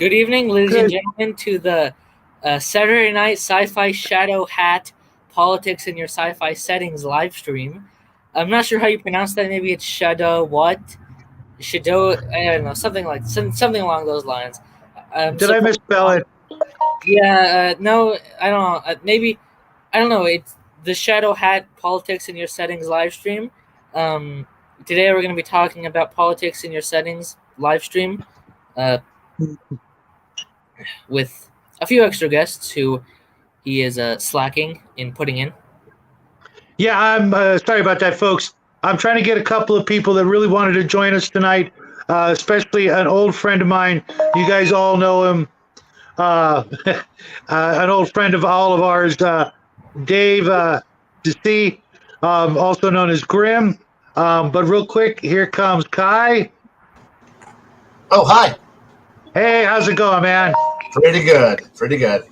Good evening, ladies and gentlemen, to the Saturday Night Sci-Fi Shadowchat Politics in Your Sci-Fi Settings live stream. I'm not sure how you pronounce that. Maybe it's Shadow what? Shadow, I don't know, something along those lines. Did I misspell it? Yeah, no, I don't know. Maybe, I don't know. It's the Shadowchat Politics in Your Settings live stream. Today we're going to be talking about politics in your settings live stream. With a few extra guests who he is slacking in putting in. Yeah, I'm sorry about that, folks. I'm trying to get a couple of people that really wanted to join us tonight, especially an old friend of mine. You guys all know him. An old friend of all of ours, Dave Deci, also known as Grim. But real quick, here comes Kai. Oh, hi. Hey, how's it going, man? Pretty good. Pretty good.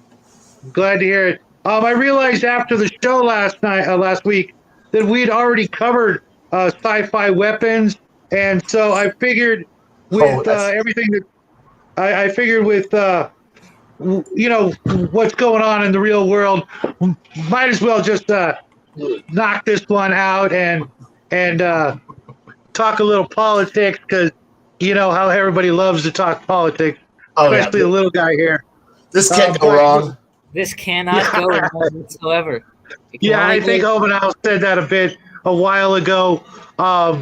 Glad to hear it. I realized after the show last week, that we'd already covered sci-fi weapons, and so I figured with everything that I figured with what's going on in the real world, might as well just knock this one out and talk a little politics, because you know how everybody loves to talk politics, especially the little guy here. This can't go wrong. This cannot go wrong whatsoever. Yeah, I think Omenal said that a while ago. But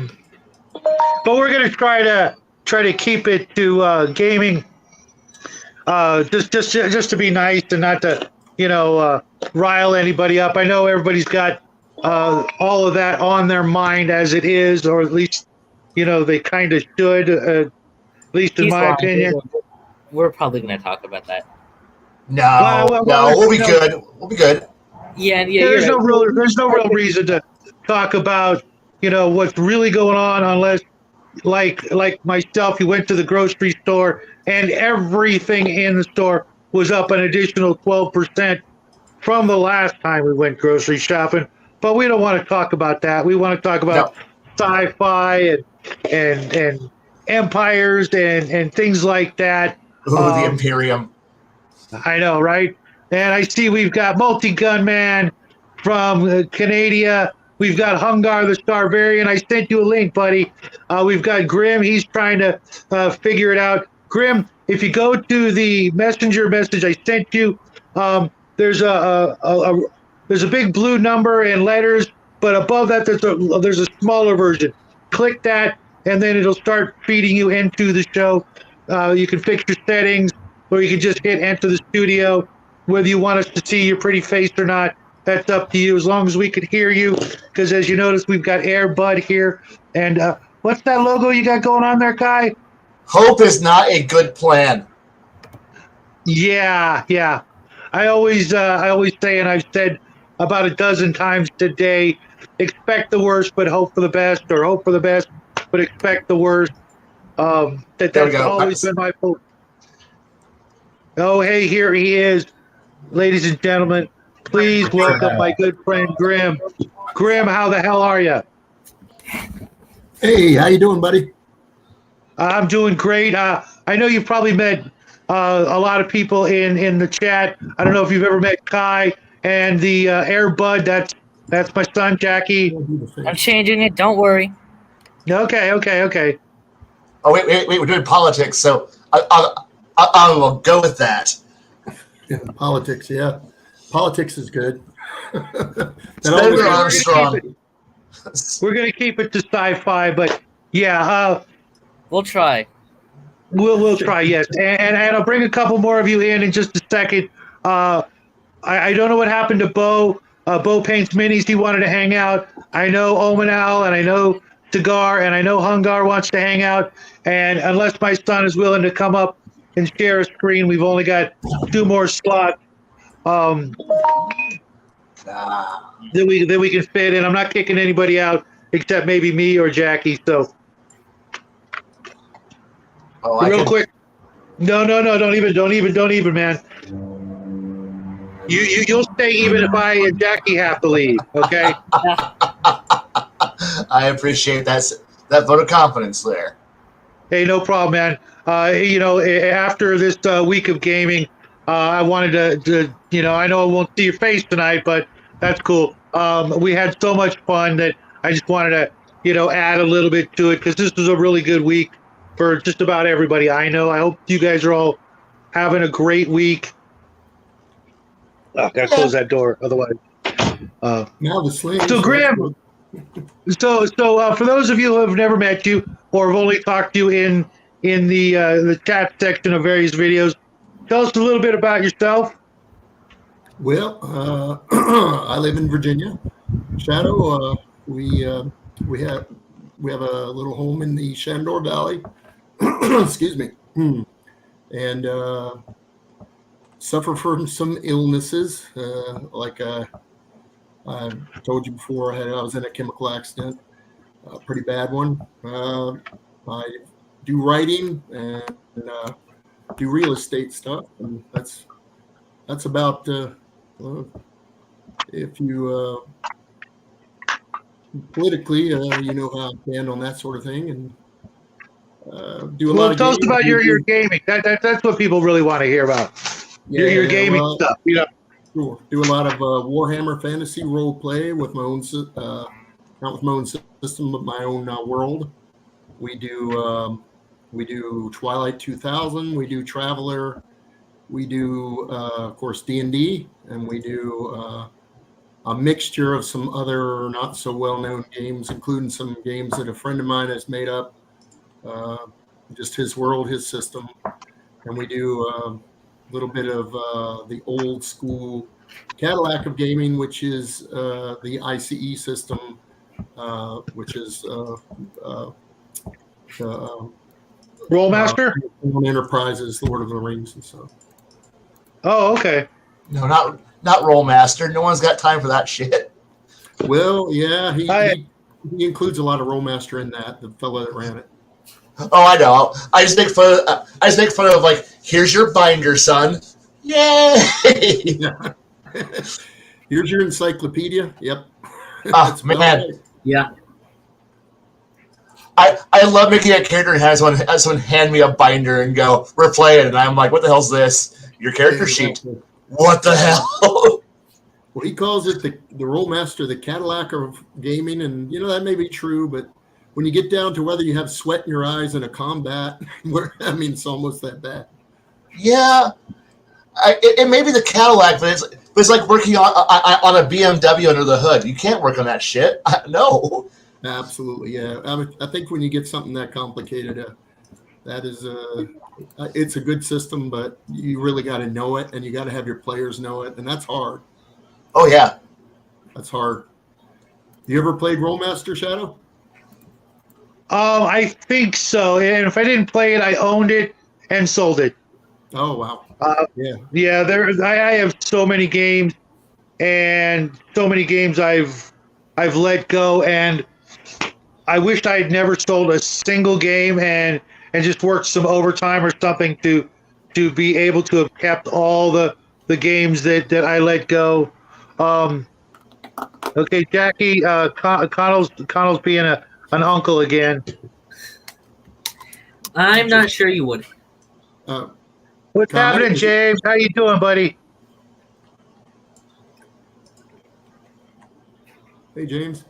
we're gonna try to keep it to gaming, just to be nice and not to rile anybody up. I know everybody's got all of that on their mind as it is, or at least they kind of should, at least in my opinion. We're probably going to talk about that. No, we'll be good. We'll be good. Yeah. There's no real reason to talk about what's really going on, unless like myself, you went to the grocery store and everything in the store was up an additional 12% from the last time we went grocery shopping. But we don't want to talk about that. We want to talk about sci-fi and empires and things like that. The Imperium. I know, right? And I see we've got Multi-Gun Man from Canada. We've got Hungar the Starvarian. I sent you a link, buddy. We've got Grim. He's trying to figure it out. Grim, if you go to the messenger message I sent you, there's a big blue number and letters, but above that there's a smaller version. Click that, and then it'll start feeding you into the show. You can fix your settings, or you can just hit enter the studio. Whether you want us to see your pretty face or not, that's up to you, as long as we can hear you, because as you notice, we've got Air Bud here. And what's that logo you got going on there, Kai? Hope is not a good plan. Yeah. I always say, and I've said about a dozen times today, expect the worst but hope for the best, or hope for the best but expect the worst. That's always been my hope. Oh, hey, here he is. Ladies and gentlemen, please welcome my good friend Grim. Grim, how the hell are you? Hey, how you doing, buddy? I'm doing great. I know you've probably met a lot of people in the chat. I don't know if you've ever met Kai and the Air Bud. That's my son, Jackie. I'm changing it. Don't worry. Okay. Oh, wait, we're doing politics, so I will go with that. Yeah, politics, yeah. Politics is good. Senator Armstrong. We're going to keep it to sci-fi, but yeah. We'll try. We'll try, yes. And I'll bring a couple more of you in just a second. I don't know what happened to Bo. Bo Paints Minis. He wanted to hang out. I know Omenal, and I know Cigar, and I know Hungar wants to hang out. And unless my son is willing to come up and share a screen, we've only got 2 more slots that we can fit in. I'm not kicking anybody out except maybe me or Jackie. So, quick. No, don't even, man. You'll stay even if I and Jackie have to leave. Okay. I appreciate that vote of confidence there. Hey, no problem, man. After this week of gaming, I wanted to, I know I won't see your face tonight, but that's cool. We had so much fun that I just wanted to, add a little bit to it because this was a really good week for just about everybody I know. I hope you guys are all having a great week. Oh, gotta close that door, otherwise. Now the sling. So, Graham, so for those of you who have never met you or have only talked to you in the chat section of various videos, tell us a little bit about yourself. Well, I live in Virginia. Shadow, we have a little home in the Shenandoah Valley. Excuse me, and suffer from some illnesses. Like I told you before, I was in a chemical accident, a pretty bad one. I do writing and do real estate stuff, and that's about. If you politically, you know how I stand on that sort of thing, and do a lot of. Tell us about your gaming. That's what people really want to hear about. Your gaming stuff. Sure. Do a lot of Warhammer Fantasy role play with my own, not with my own system, but my own world. We do Twilight 2000. We do Traveler. We do, of course, D&D, and we do a mixture of some other not so well-known games, including some games that a friend of mine has made up, just his world, his system. And we do a little bit of the old school Cadillac of gaming, which is the ICE system, which is Rollmaster? Enterprises, Lord of the Rings and stuff. Oh, okay. No, not Rollmaster. No one's got time for that shit. Well, yeah, he includes a lot of Rollmaster in that. The fellow that ran it. Oh, I know. I just make fun of like, here's your binder, son. Yay! Here's your encyclopedia. Yep. Oh man. Yeah. I love making a character and have someone hand me a binder and go, we're playing, and I'm like, what the hell's this? Your character sheet. What the hell? Well, he calls it the Rollmaster, the Cadillac of gaming, and that may be true, but when you get down to whether you have sweat in your eyes in a combat, it's almost that bad. Yeah, it may be the Cadillac, but it's like working on a BMW under the hood. You can't work on that shit. No. Absolutely, yeah. I think when you get something that complicated, that is it's a good system, but you really got to know it, and you got to have your players know it, and that's hard. Oh yeah, that's hard. You ever played Rollmaster, Shadow? I think so. And if I didn't play it, I owned it and sold it. Oh wow. Yeah. I have so many games, and so many games I've let go, and I wished I had never sold a single game and just worked some overtime or something to be able to have kept all the games that I let go. Okay, Jackie, Connell's being an uncle again. I'm not sure you would. What's happening, James? How you doing, buddy? Hey, James.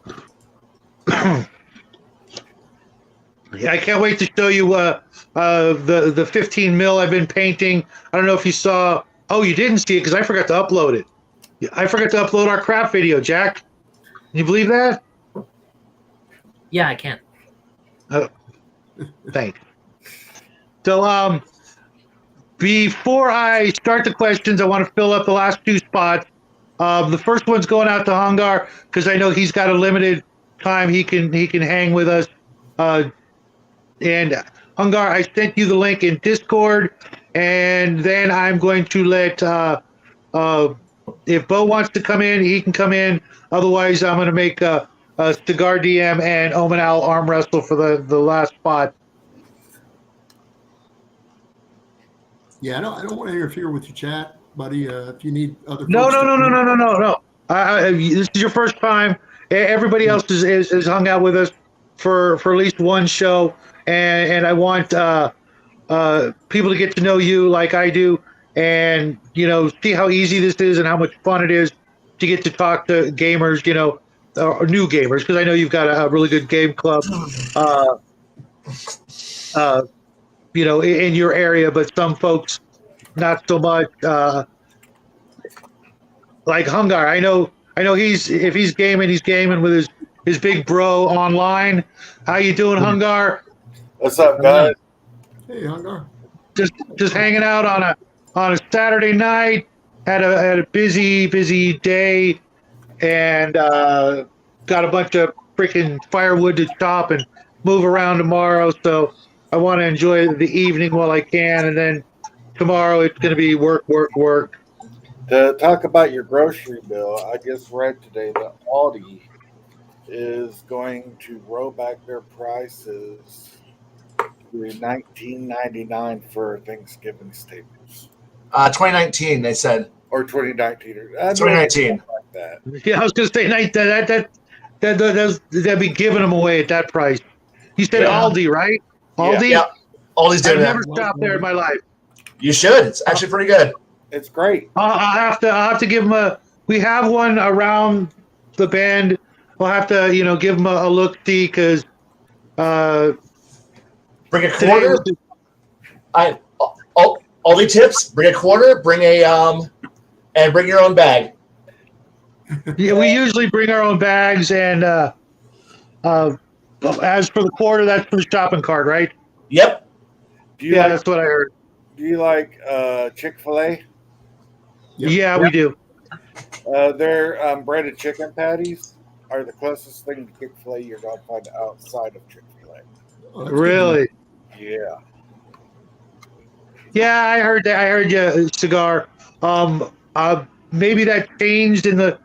I can't wait to show you the 15 mil I've been painting. I don't know if you saw. Oh, you didn't see it because I forgot to upload it. I forgot to upload our craft video, Jack. Can you believe that? Yeah, I can. Thanks. So, before I start the questions, I want to fill up the last two spots. The first one's going out to Hungar because I know he's got a limited time he can hang with us. And Hungar, I sent you the link in Discord, and then I'm going to let if Bo wants to come in, he can come in. Otherwise, I'm going to make Cigar DM and Omanal arm wrestle for the last spot. Yeah, I don't want to interfere with your chat, buddy. If you need other No. folks This is your first time. Everybody else has hung out with us. for at least one show, and I want people to get to know you like I do, and see how easy this is and how much fun it is to get to talk to gamers, or new gamers, because I know you've got a really good game club, uh, uh, in your area, but some folks not so much. Like Hungar, I know if he's gaming with his big bro online. How you doing, Hungar? What's up, guys? Hey, Hungar. Just hanging out on a Saturday night. Had a busy day, and got a bunch of freaking firewood to chop and move around tomorrow. So I want to enjoy the evening while I can, and then tomorrow it's going to be work. To talk about your grocery bill, I just read today that Aldi is going to roll back their prices to $19.99 for Thanksgiving staples. 2019, they said. Or 2019. 2019. Like that. Yeah, I was going to say that'd be giving them away at that price. You said Aldi, right? Aldi? Yeah. Aldi's doing I've that. never stopped there in my life. You should. It's actually pretty good. It's great. I'll have to give them we have one around the bend. We'll have to, give them a look see, because bring a quarter. Aldi tips. Bring a quarter. Bring and bring your own bag. Yeah, we usually bring our own bags, and as for the quarter, that's for the shopping cart, right? Yep. That's what I heard. Do you like Chick-fil-A? Yep. Yeah, we do. Their breaded chicken patties are the closest thing to Chick-fil-A you're going to find outside of Chick-fil-A. Oh, that's Really? Yeah. Yeah, I heard that. I heard you, Cigar. Maybe that changed in the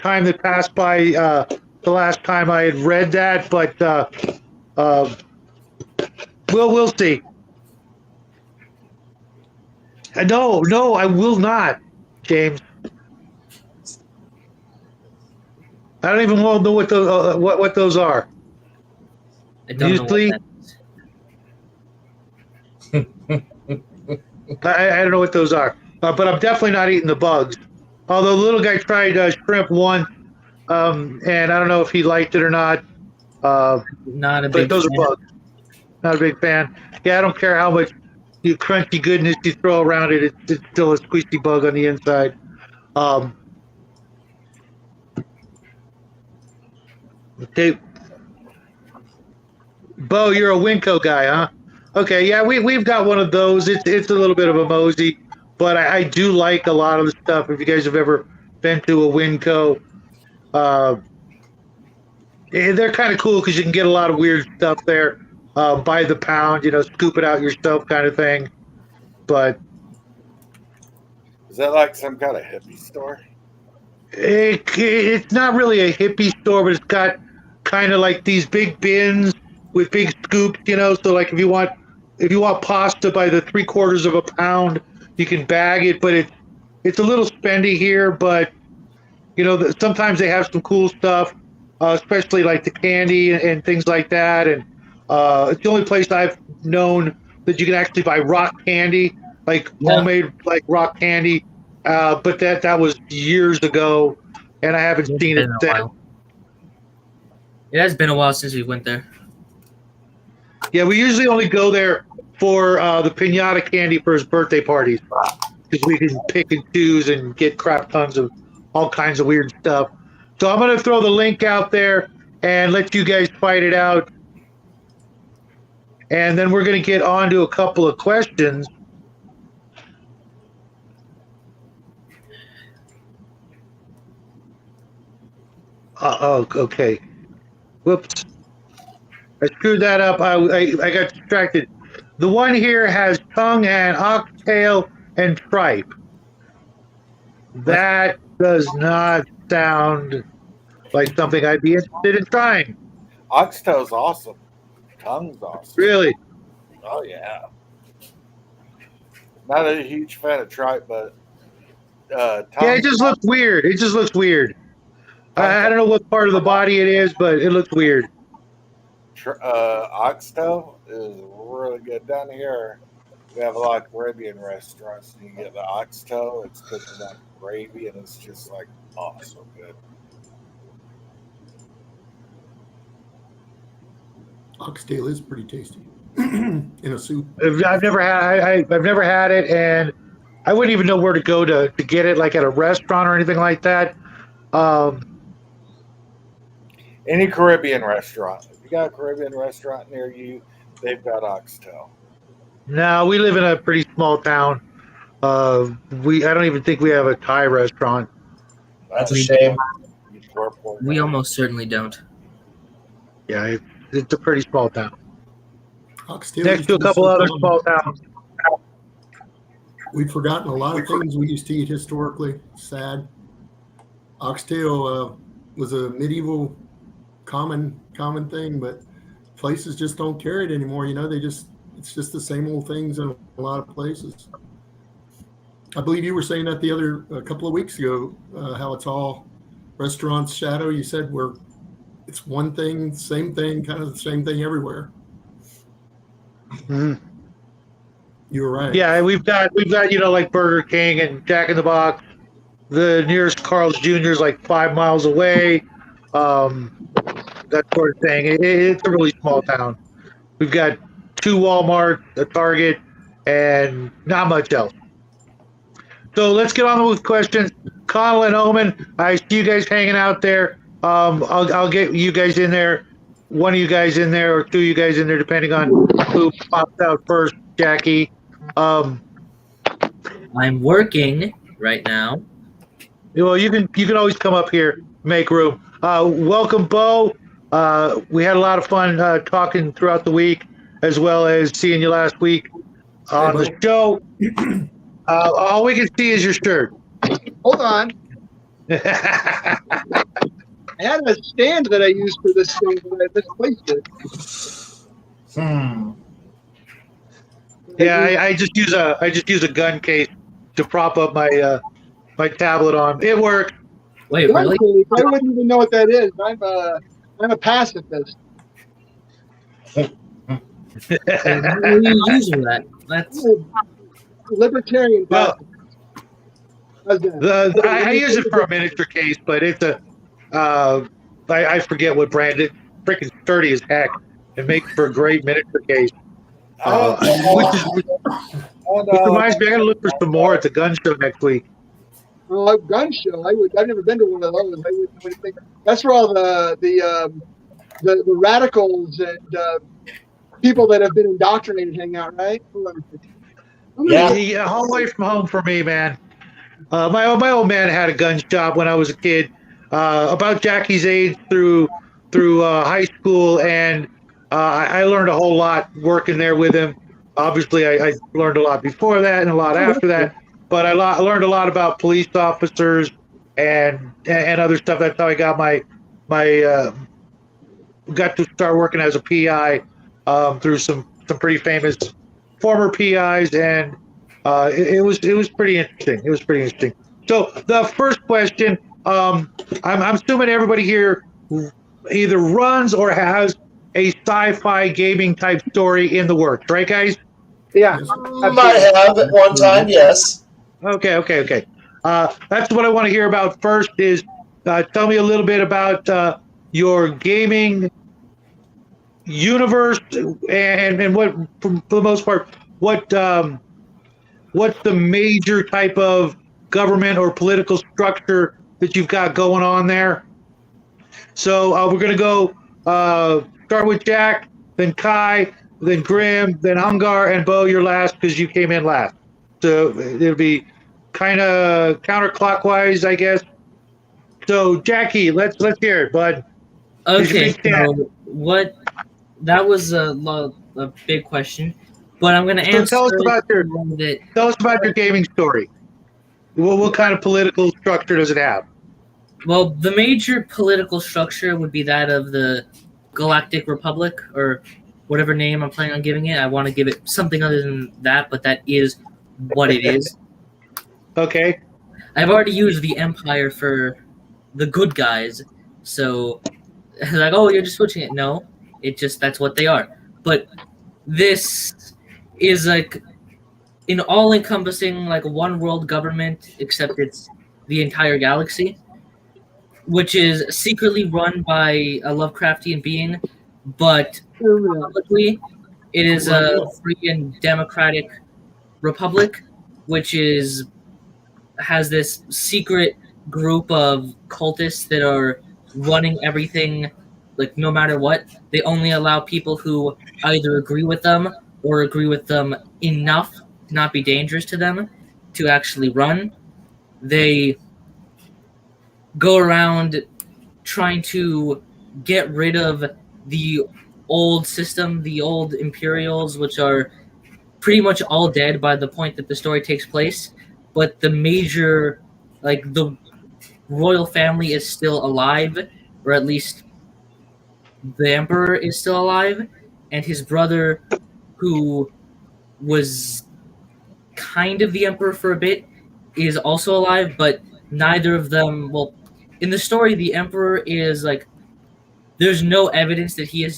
time that passed by the last time I had read that, but we'll see. No, I will not, James. I don't even know what those what those are. I don't know what that is. I don't know what those are, but I'm definitely not eating the bugs. Although the little guy tried shrimp once, and I don't know if he liked it or not. Not a But big those fan. are bugs. Not a big fan. Yeah, I don't care how much crunchy goodness you throw around it. It's still a squishy bug on the inside. Okay. Bo, you're a Winco guy, huh? Okay, yeah, we've got one of those. It's a little bit of a mosey, but I do like a lot of the stuff. If you guys have ever been to a Winco, they're kind of cool because you can get a lot of weird stuff there by the pound, scoop it out yourself kind of thing. But Is that like some kind of hippie store? it's not really a hippie store, but it's got kind of like these big bins with big scoops, So like if you want pasta by the 3/4 of a pound, you can bag it, but it's a little spendy here. But sometimes they have some cool stuff, especially like the candy and things like that. And it's the only place I've known that you can actually buy rock candy, like homemade like rock candy. But that was years ago, and I haven't seen it since. It has been a while since we went there. Yeah, we usually only go there for the piñata candy for his birthday parties, because we can pick and choose and get crap tons of all kinds of weird stuff. So I'm going to throw the link out there and let you guys fight it out. And then we're going to get on to a couple of questions. Okay. Whoops. I screwed that up. I got distracted. The one here has tongue and oxtail and tripe. That does not sound like something I'd be interested in trying. Oxtail's awesome. Tongue's awesome. Really? Oh, yeah. Not a huge fan of tripe, but tongue. Yeah, it just looks weird. It just looks weird. I don't know what part of the body it is, but it looks weird. oxtail is really good. Down here, we have a lot of Caribbean restaurants, and you get the oxtail. It's cooked in like gravy, and it's just like so good. Oxtail is pretty tasty in a soup. I've never had it, and I wouldn't even know where to go to get it, like at a restaurant or anything like that. Any Caribbean restaurant. If you got a Caribbean restaurant near you, they've got oxtail. No, we live in a pretty small town. I don't even think we have a Thai restaurant. That's a shame. We almost certainly don't. Yeah, it's a pretty small town. Oxtail Next to a couple other small towns. We've forgotten a lot of things we used to eat historically. Sad. Oxtail was a medieval common thing, but places just don't carry it anymore. It's just the same old things in a lot of places. I believe you were saying that a couple of weeks ago, how it's all restaurants. Shadow, you said it's one thing, same thing, kind of the same thing everywhere. Mm-hmm. You were right. Yeah, we've got like Burger King and Jack in the Box. The nearest Carl's Jr. is like 5 miles away. That sort of thing. It's a really small town. We've got 2 Walmart, a Target, and not much else. So let's get on with questions. Connell and Omen, I see you guys hanging out there. I'll get you guys in there. One of you guys in there, or 2 of you guys in there, depending on who pops out first. Jackie. I'm working right now. Well, you can always come up here, make room. Welcome, Bo. We had a lot of fun talking throughout the week, as well as seeing you last week on the show. All we can see is your shirt. Hold on. I had a stand that I used for this thing, but I misplaced it. Yeah, I just use a gun case to prop up my my tablet on. It worked. Wait, really? I wouldn't even know what that is. I'm a pacifist. What are you using that? That's Libertarian pacifist. I use it for a miniature case, but it's I forget what brand. It's freaking sturdy as heck. It makes for a great miniature case. Which reminds me, I gotta look for some more at the gun show next week. Well, a gun show. I've never been to one of those. I would think that's where all the radicals and people that have been indoctrinated hang out, right? Yeah, home away from home for me, man. My old man had a gun shop when I was a kid, about Jackie's age through high school, and I learned a whole lot working there with him. Obviously, I learned a lot before that and a lot after that, but I learned a lot about police officers and other stuff. That's how I got got to start working as a PI through some pretty famous former PIs, and it was pretty interesting. It was pretty interesting. So the first question, I'm assuming everybody here either runs or has a sci-fi gaming type story in the works, right, guys? Yeah. Might have at one time, yes. Okay. That's what I want to hear about first is tell me a little bit about your gaming universe and what, for the most part, what's the major type of government or political structure that you've got going on there. So we're going to go start with Jack, then Kai, then Grim, then Hungar, and Bo, you're last because you came in last. So it'll be kind of counterclockwise, I guess. So Jackie, let's hear it, bud. Okay, so that was a big question, but I'm going to answer. Tell us about your gaming story. What kind of political structure does it have? Well, the major political structure would be that of the Galactic Republic, or whatever name I'm planning on giving it. I want to give it something other than that, but that is what it is. Okay. I've already used the Empire for the good guys, so like, oh, you're just switching it. No, That's what they are. But this is like an all-encompassing like one world government, except it's the entire galaxy, which is secretly run by a Lovecraftian being, but publicly it is a free and democratic republic, which has this secret group of cultists that are running everything, like no matter what. They only allow people who either agree with them or agree with them enough to not be dangerous to them to actually run. They go around trying to get rid of the old system, the old Imperials, which are pretty much all dead by the point that the story takes place. But the major, like the royal family is still alive, or at least the emperor is still alive, and his brother, who was kind of the emperor for a bit, is also alive, but neither of them, well, in the story, the emperor is like, there's no evidence that he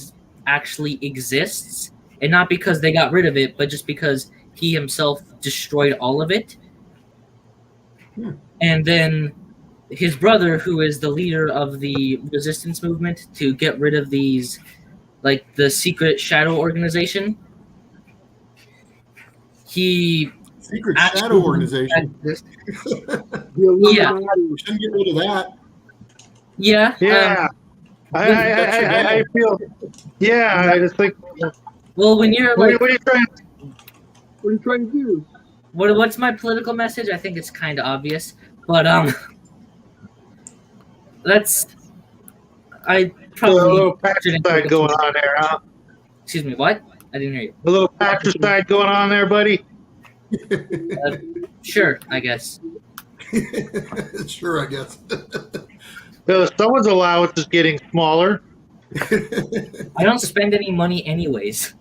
actually exists, and not because they got rid of it, but just because he himself destroyed all of it. And then his brother, who is the leader of the resistance movement to get rid of these, like the secret shadow organization, he secret shadow organization. Yeah, we shouldn't get rid of that. Yeah. I feel. Yeah, I just think. Well, when you're like, what are you trying to do? What's my political message? I think it's kind of obvious, but I probably a little patricide going on there, huh? Excuse me, what? I didn't hear you. A little patricide going on there, buddy. Sure, I guess. Sure, I guess. Someone's allowance is getting smaller. I don't spend any money anyways.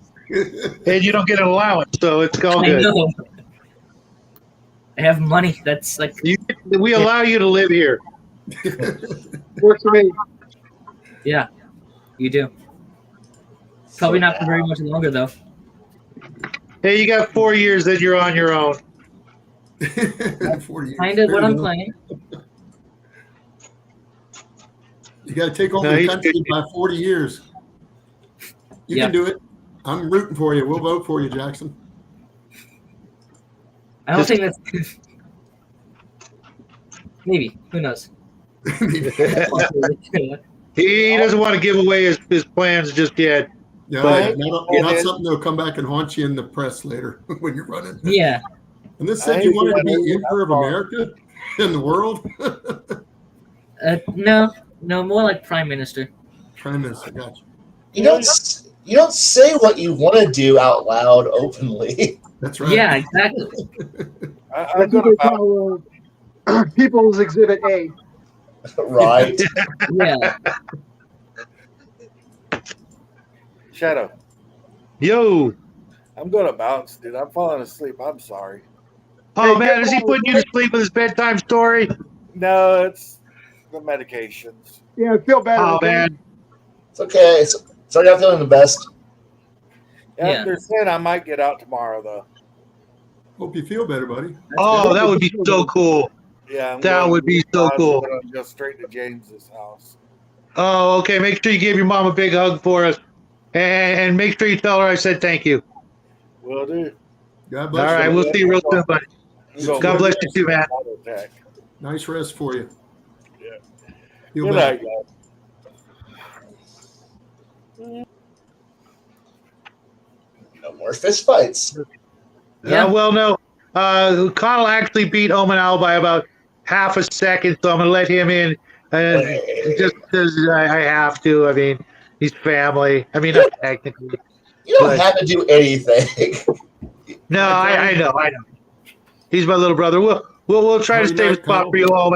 And you don't get an allowance, so it's all good. I know. I have money. That's like... we allow you to live here. Works for me. Yeah, you do. Probably not for very much longer, though. Hey, you got 4 years that you're on your own. Kind of what I'm playing. You got to take over the country by 40 years. You can do it. I'm rooting for you. We'll vote for you, Jackson. I don't think that's... Maybe. Who knows? He doesn't want to give away his plans just yet. Yeah, not something that'll come back and haunt you in the press later when you're running. Yeah. And this said you wanted to be Emperor of America in the world? No, more like Prime Minister. Prime Minister, gotcha. You don't say what you want to do out loud openly. That's right. Yeah, exactly. That's what they call People's Exhibit A. Right. Yeah. Shadow. Yo. I'm going to bounce, dude. I'm falling asleep. I'm sorry. Oh, man, is he putting you to sleep with his bedtime story? No, it's the medications. Yeah, I feel better. Oh, man. It's okay. Sorry, I'm feeling the best. Yeah. They're saying I might get out tomorrow, though. Hope you feel better, buddy. Oh, that would be so cool. Yeah, that would be so cool. I'm going to go straight to James's house. Oh, okay. Make sure you give your mom a big hug for us. And make sure you tell her I said thank you. Will do. God bless you. All right, we'll see you real soon, buddy. God bless you too, man. Nice rest for you. Yeah. Good night, guys. No more fist fights. Yeah, well, no. Connell actually beat Omanal by about half a second, so I'm going to let him in. Just because I have to. I mean, he's family. I mean, not technically. You don't have to do anything. No, I know. He's my little brother. We'll try to save a spot for you all.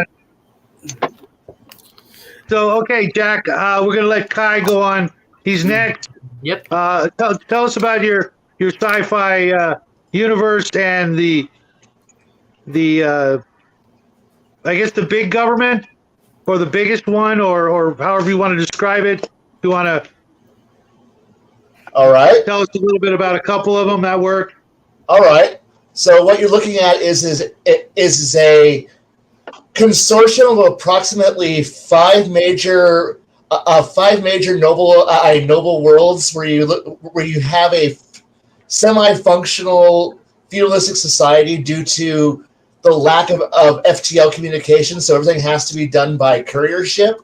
So, okay, Jack, we're going to let Kai go on. He's next. Yep. Tell us about your sci-fi universe and the I guess the big government or the biggest one or however you want to describe it. If you want to All right. Tell us a little bit about a couple of them that work. All right. So what you're looking at is a consortium of approximately five major noble worlds where you have a semi-functional feudalistic society due to the lack of FTL communication. So everything has to be done by courier ship,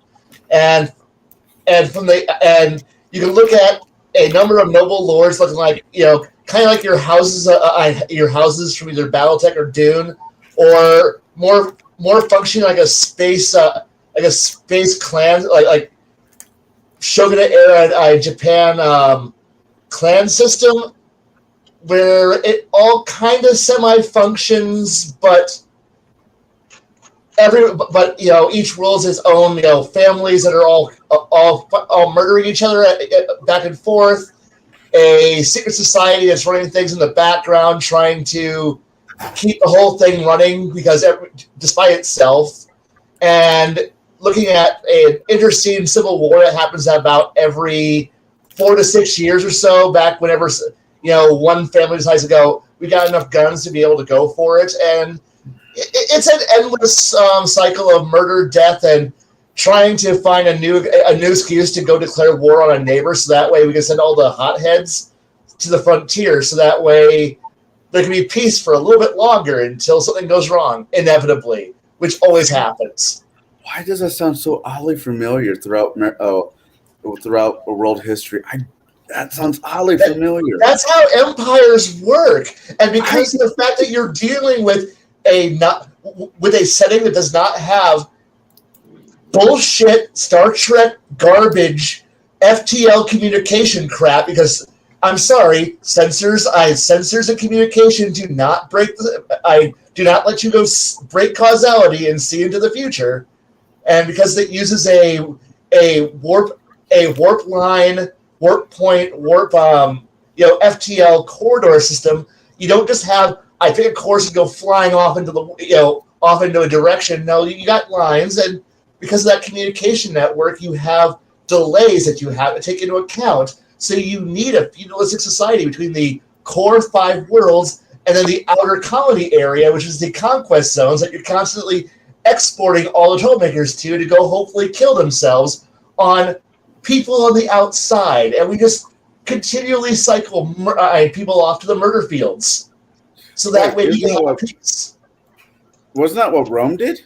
and you can look at a number of noble lords looking like, kind of like your houses from either BattleTech or Dune, or more functioning like a space clan, like Shogunate era Japan clan system, where it all kind of semi functions, but each world has its own families that are all murdering each other back and forth. A secret society that's running things in the background, trying to keep the whole thing running despite itself, and looking at an interscene civil war that happens about every 4 to 6 years or so. Back whenever one family decides to go, we got enough guns to be able to go for it, and it's an endless cycle of murder, death, and trying to find a new excuse to go declare war on a neighbor, so that way we can send all the hotheads to the frontier, so that way there can be peace for a little bit longer until something goes wrong, inevitably, which always happens. Why does that sound so oddly familiar throughout world history? That sounds oddly familiar. That's how empires work, and because of the fact that you're dealing with a setting that does not have bullshit Star Trek garbage FTL communication crap, because I'm sorry, sensors and communication do not let you go break causality and see into the future, and because it uses a warp line, warp point, FTL corridor system, you don't just have I pick a course and go flying off into a direction. No, you got lines, and because of that communication network, you have delays that you have to take into account. So you need a feudalistic society between the core 5 worlds and then the outer colony area, which is the conquest zones that you're constantly exporting all the troublemakers to go hopefully kill themselves on people on the outside. And we just continually cycle people off to the murder fields. So that way we have peace. Wasn't that what Rome did?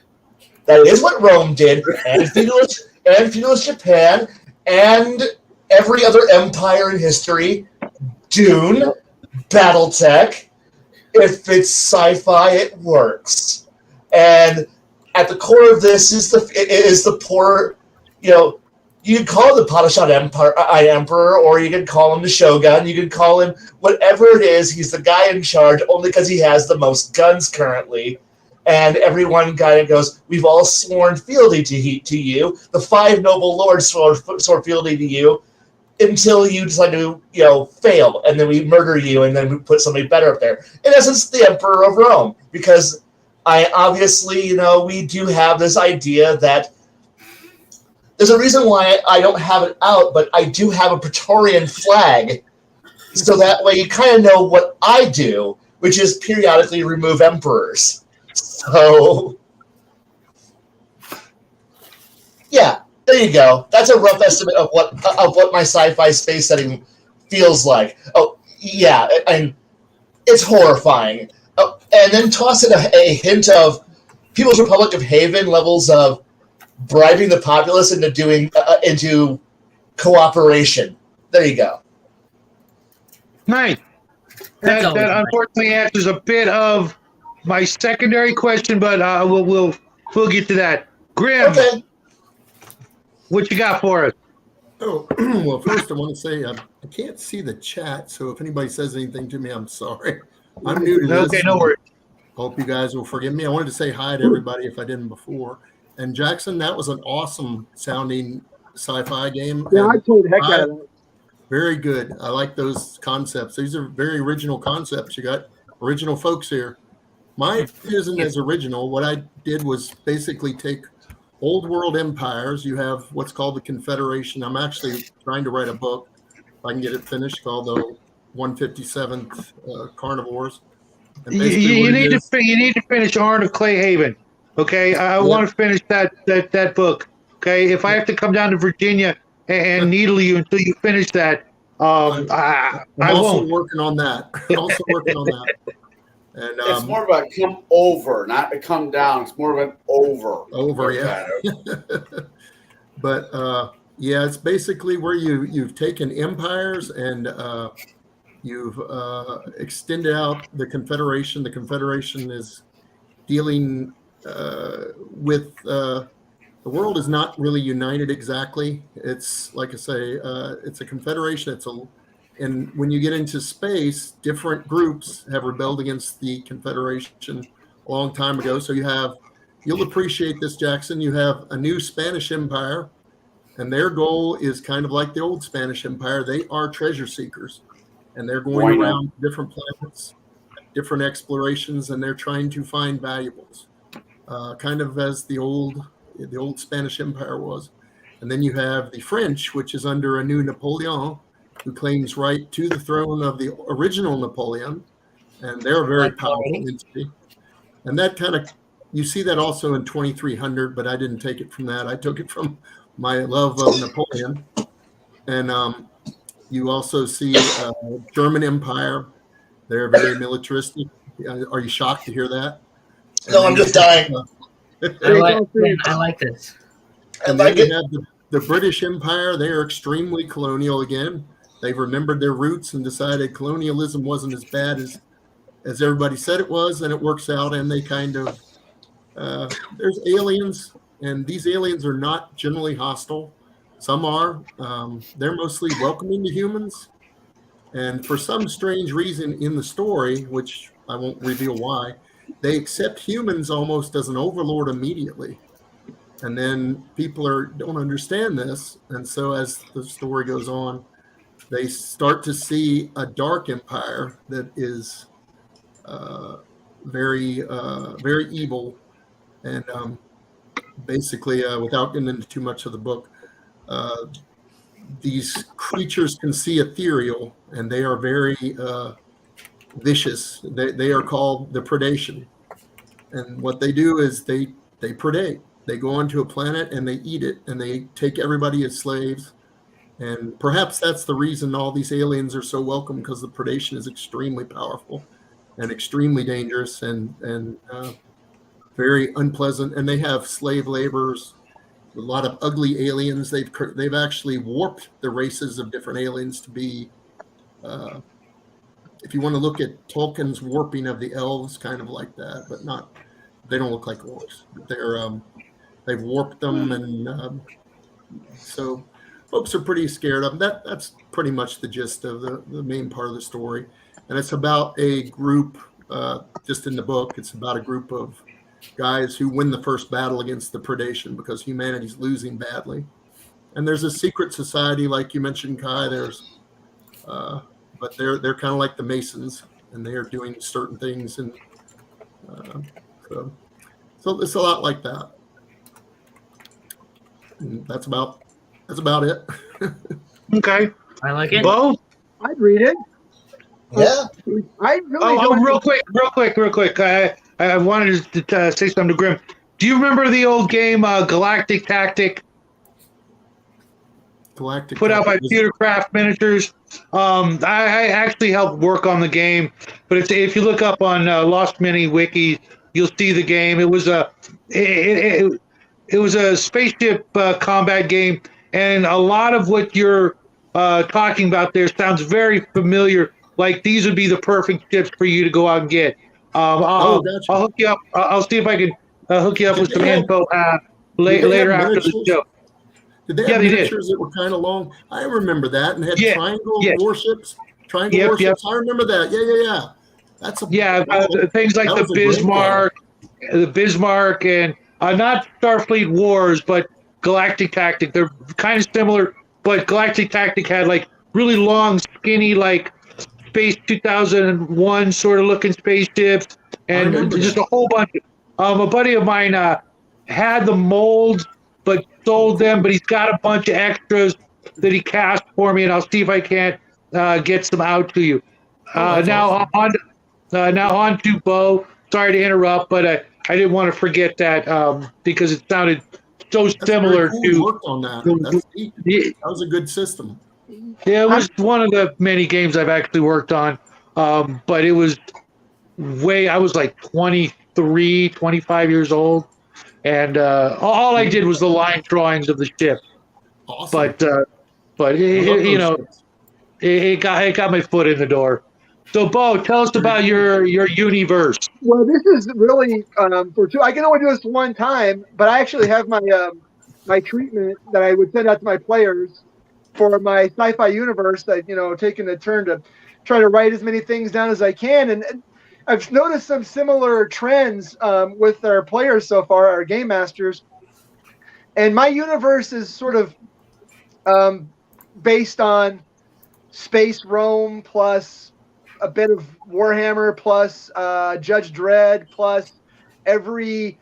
That is what Rome did, and feudalist Japan, and every other empire in history. Dune, BattleTech. If it's sci-fi, it works. And at the core of this is the poor, you can call it the Padishah Emperor, or you can call him the Shogun, you can call him whatever it is. He's the guy in charge only because he has the most guns currently. And everyone kind of goes, we've all sworn fealty to you. The 5 noble lords swore fealty to you until you decide to, fail. And then we murder you, and then we put somebody better up there. In essence, the Emperor of Rome. Because we do have this idea that there's a reason why I don't have it out, but I do have a Praetorian flag. So that way you kind of know what I do, which is periodically remove emperors. So, yeah, there you go. That's a rough estimate of what my sci-fi space setting feels like. Oh, yeah, and it's horrifying. Oh, and then toss in a hint of People's Republic of Haven levels of bribing the populace into cooperation. There you go. Nice. That unfortunately answers a bit of my secondary question, but we'll get to that. Grim, okay. What you got for us? Oh, well, first I want to say I can't see the chat, so if anybody says anything to me, I'm sorry. I'm new to this. Okay, no worries. Hope you guys will forgive me. I wanted to say hi to everybody if I didn't before. And Jackson, that was an awesome sounding sci-fi game. Yeah, I played the heck out of that. Very good. I like those concepts. These are very original concepts. You got original folks here. Mine isn't as original. What I did was basically take old world empires. You have what's called the Confederation. I'm actually trying to write a book I can get it finished, called the 157th Carnivores. And You, basically, you what need it is, you need to finish Arn of Clayhaven. Okay, I want to finish that book. Okay, if I have to come down to Virginia and needle you until you finish that, I also won't. working on that. Also working on that. And It's more about come over, not to come down. It's more of an over. over, yeah. But yeah, it's basically where you've taken empires and you've extended out the Confederation. The Confederation is dealing with the world is not really united exactly. It's like I say, it's a confederation. And when you get into space, different groups have rebelled against the Confederation a long time ago. So you'll appreciate this, Jackson. You have a new Spanish Empire, and their goal is kind of like the old Spanish Empire. They are treasure seekers, and they're going around different planets, different explorations, and they're trying to find valuables, kind of as the old Spanish Empire was. And then you have the French, which is under a new Napoleon, who claims right to the throne of the original Napoleon, and they're a very powerful entity. And that kind of, you see that also in 2300, but I didn't take it from that. I took it from my love of Napoleon. And you also see German Empire. They're very militaristic. Are you shocked to hear that? No, I'm just dying. I like this. And then you have the British Empire. They are extremely colonial again. They've remembered their roots and decided colonialism wasn't as bad as everybody said it was, and it works out. And they kind of there's aliens, and these aliens are not generally hostile. Some are. They're mostly welcoming to humans, and for some strange reason in the story, which I won't reveal why, they accept humans almost as an overlord immediately. And then people don't understand this, and so as the story goes on, they start to see a dark empire that is very, very evil. And basically, without getting into too much of the book, these creatures can see ethereal, and they are very vicious. They are called the predation. And what they do is they predate. They go onto a planet and they eat it, and they take everybody as slaves. And perhaps that's the reason all these aliens are so welcome, because the predation is extremely powerful and extremely dangerous and very unpleasant. And they have slave laborers, a lot of ugly aliens. They've actually warped the races of different aliens to be, if you want to look at Tolkien's warping of the elves, kind of like that, but not. They don't look like orcs. They've warped them, and so folks are pretty scared of them. That's pretty much the gist of the main part of the story. And it's about a group, just in the book, it's about a group of guys who win the first battle against the predation because humanity's losing badly. And there's a secret society, like you mentioned, Kai. But they're kind of like the Masons, and they are doing certain things, and so it's a lot like that. And that's about it. Okay. I like it. Bo? I'd read it. Yeah. I really real quick. I wanted to say something to Grim. Do you remember the old game Galactic Tactic? Put out by Pewtercraft Miniatures. I actually helped work on the game, but if you look up on Lost Mini Wiki, you'll see the game. It was a spaceship combat game, and a lot of what you're talking about there sounds very familiar. Like these would be the perfect ships for you to go out and get. I'll hook you up. I'll see if I can hook you up with some info later after the show. Did they have miniatures that were kind of long? I remember that, and had triangle warships. Triangle warships. I remember that. Yeah. That's things like the Bismarck, and not Starfleet Wars, but Galactic Tactic. They're kind of similar, but Galactic Tactic had like really long, skinny, like Space 2001 sort of looking spaceships, and just a whole bunch. A buddy of mine had the molds, but sold them. But he's got a bunch of extras, that he cast for me, and I'll see if I can't get some out to you. That's Now awesome. on to Bo. Sorry to interrupt, but I didn't want to forget that because it sounded so That's very similar cool. You to. worked on that. That's neat. That was a good system. Yeah, it was one of the many games I've actually worked on, but it was I was like 23, 25 years old, and all I did was the line drawings of the ship. Awesome. But I love you those know, ships. it got my foot in the door. So, Bo, tell us Very about cool. your universe. Well, this is really for two. I can only do this one time, but I actually have my my treatment that I would send out to my players for my sci-fi universe. That taking a turn to try to write as many things down as I can, and I've noticed some similar trends with our players so far, our game masters. And my universe is sort of based on Space Rome plus a bit of Warhammer plus Judge Dredd plus every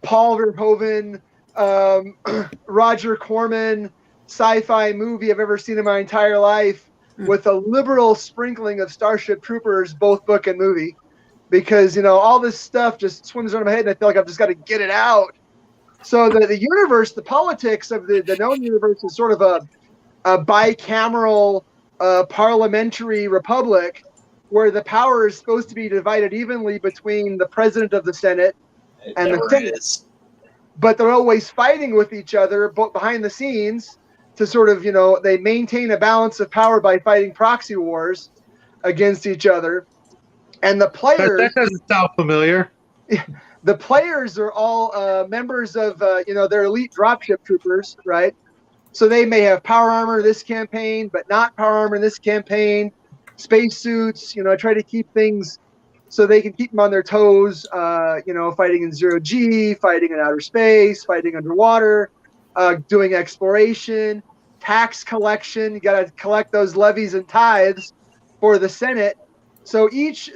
Paul Verhoeven, Roger Corman sci-fi movie I've ever seen in my entire life, with a liberal sprinkling of Starship Troopers, both book and movie, because all this stuff just swims around my head, and I feel like I've just got to get it out. So the universe, the politics of the known universe is sort of a bicameral parliamentary republic where the power is supposed to be divided evenly between the president of the Senate and the Senate. Is. But they're always fighting with each other behind the scenes to sort of, they maintain a balance of power by fighting proxy wars against each other. And the players... That doesn't sound familiar. The players are all members of, they're elite dropship troopers, right? So they may have power armor this campaign, but not power armor this campaign. Spacesuits, try to keep things so they can keep them on their toes. Fighting in 0G, fighting in outer space, fighting underwater, doing exploration, tax collection. You got to collect those levies and tithes for the Senate. So each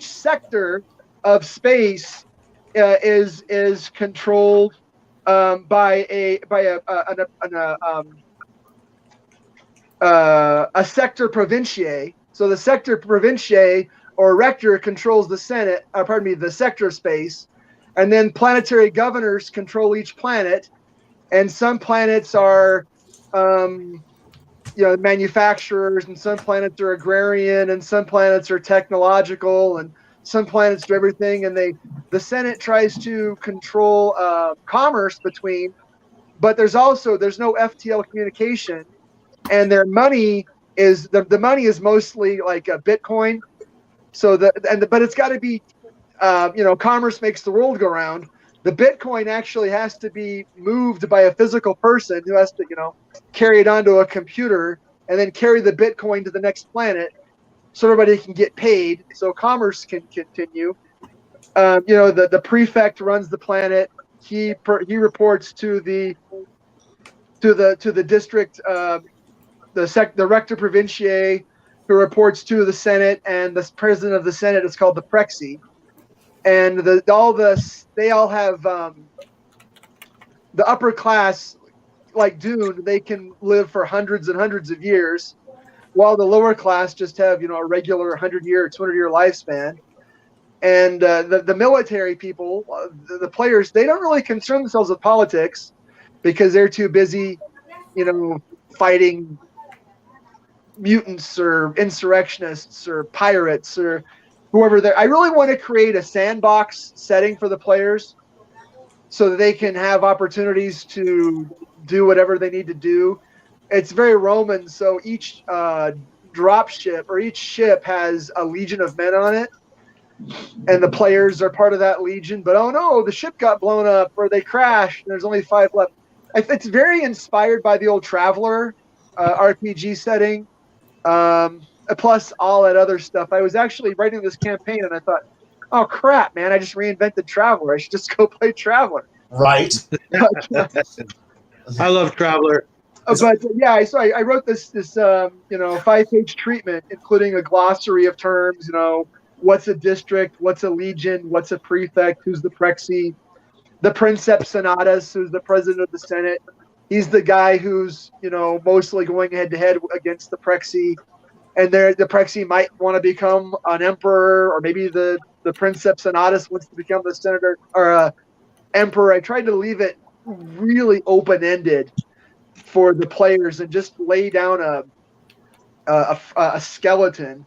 sector of space is controlled by a sector provinciae. So the sector provinciae or rector controls the Senate, the sector space, and then planetary governors control each planet. And some planets are, manufacturers, and some planets are agrarian, and some planets are technological, and some planets do everything. And the Senate tries to control commerce between, but there's no FTL communication, and their money is the money is mostly like a Bitcoin. So but it's got to be, commerce makes the world go round. The Bitcoin actually has to be moved by a physical person who has to, carry it onto a computer and then carry the Bitcoin to the next planet so everybody can get paid, so commerce can continue. The prefect runs the planet. He reports to the district, the rector provinciae, who reports to the Senate, and the president of the Senate is called the Prexy. And they all have the upper class, like Dune, they can live for hundreds and hundreds of years, while the lower class just have a regular 100-year or 200-year lifespan. And the military people, the players, they don't really concern themselves with politics because they're too busy, fighting mutants or insurrectionists or pirates or whoever I really want to create a sandbox setting for the players so that they can have opportunities to do whatever they need to do. It's very Roman, so each drop ship or each ship has a legion of men on it, and the players are part of that legion. But oh no, the ship got blown up or they crashed and there's only 5 left. It's very inspired by the old Traveler RPG setting, plus all that other stuff. I was actually writing this campaign and I thought, oh crap, man, I just reinvented Traveler. I should just go play Traveler. Right. I love Traveler. But yeah, so I wrote this 5-page treatment, including a glossary of terms. What's a district? What's a legion? What's a prefect? Who's the Prexy? The Princeps Senatus, who's the president of the Senate. He's the guy who's, mostly going head to head against the Prexy, and the Prexy might want to become an emperor, or maybe the Princeps Senatus wants to become the senator or emperor. I tried to leave it really open ended for the players and just lay down a skeleton.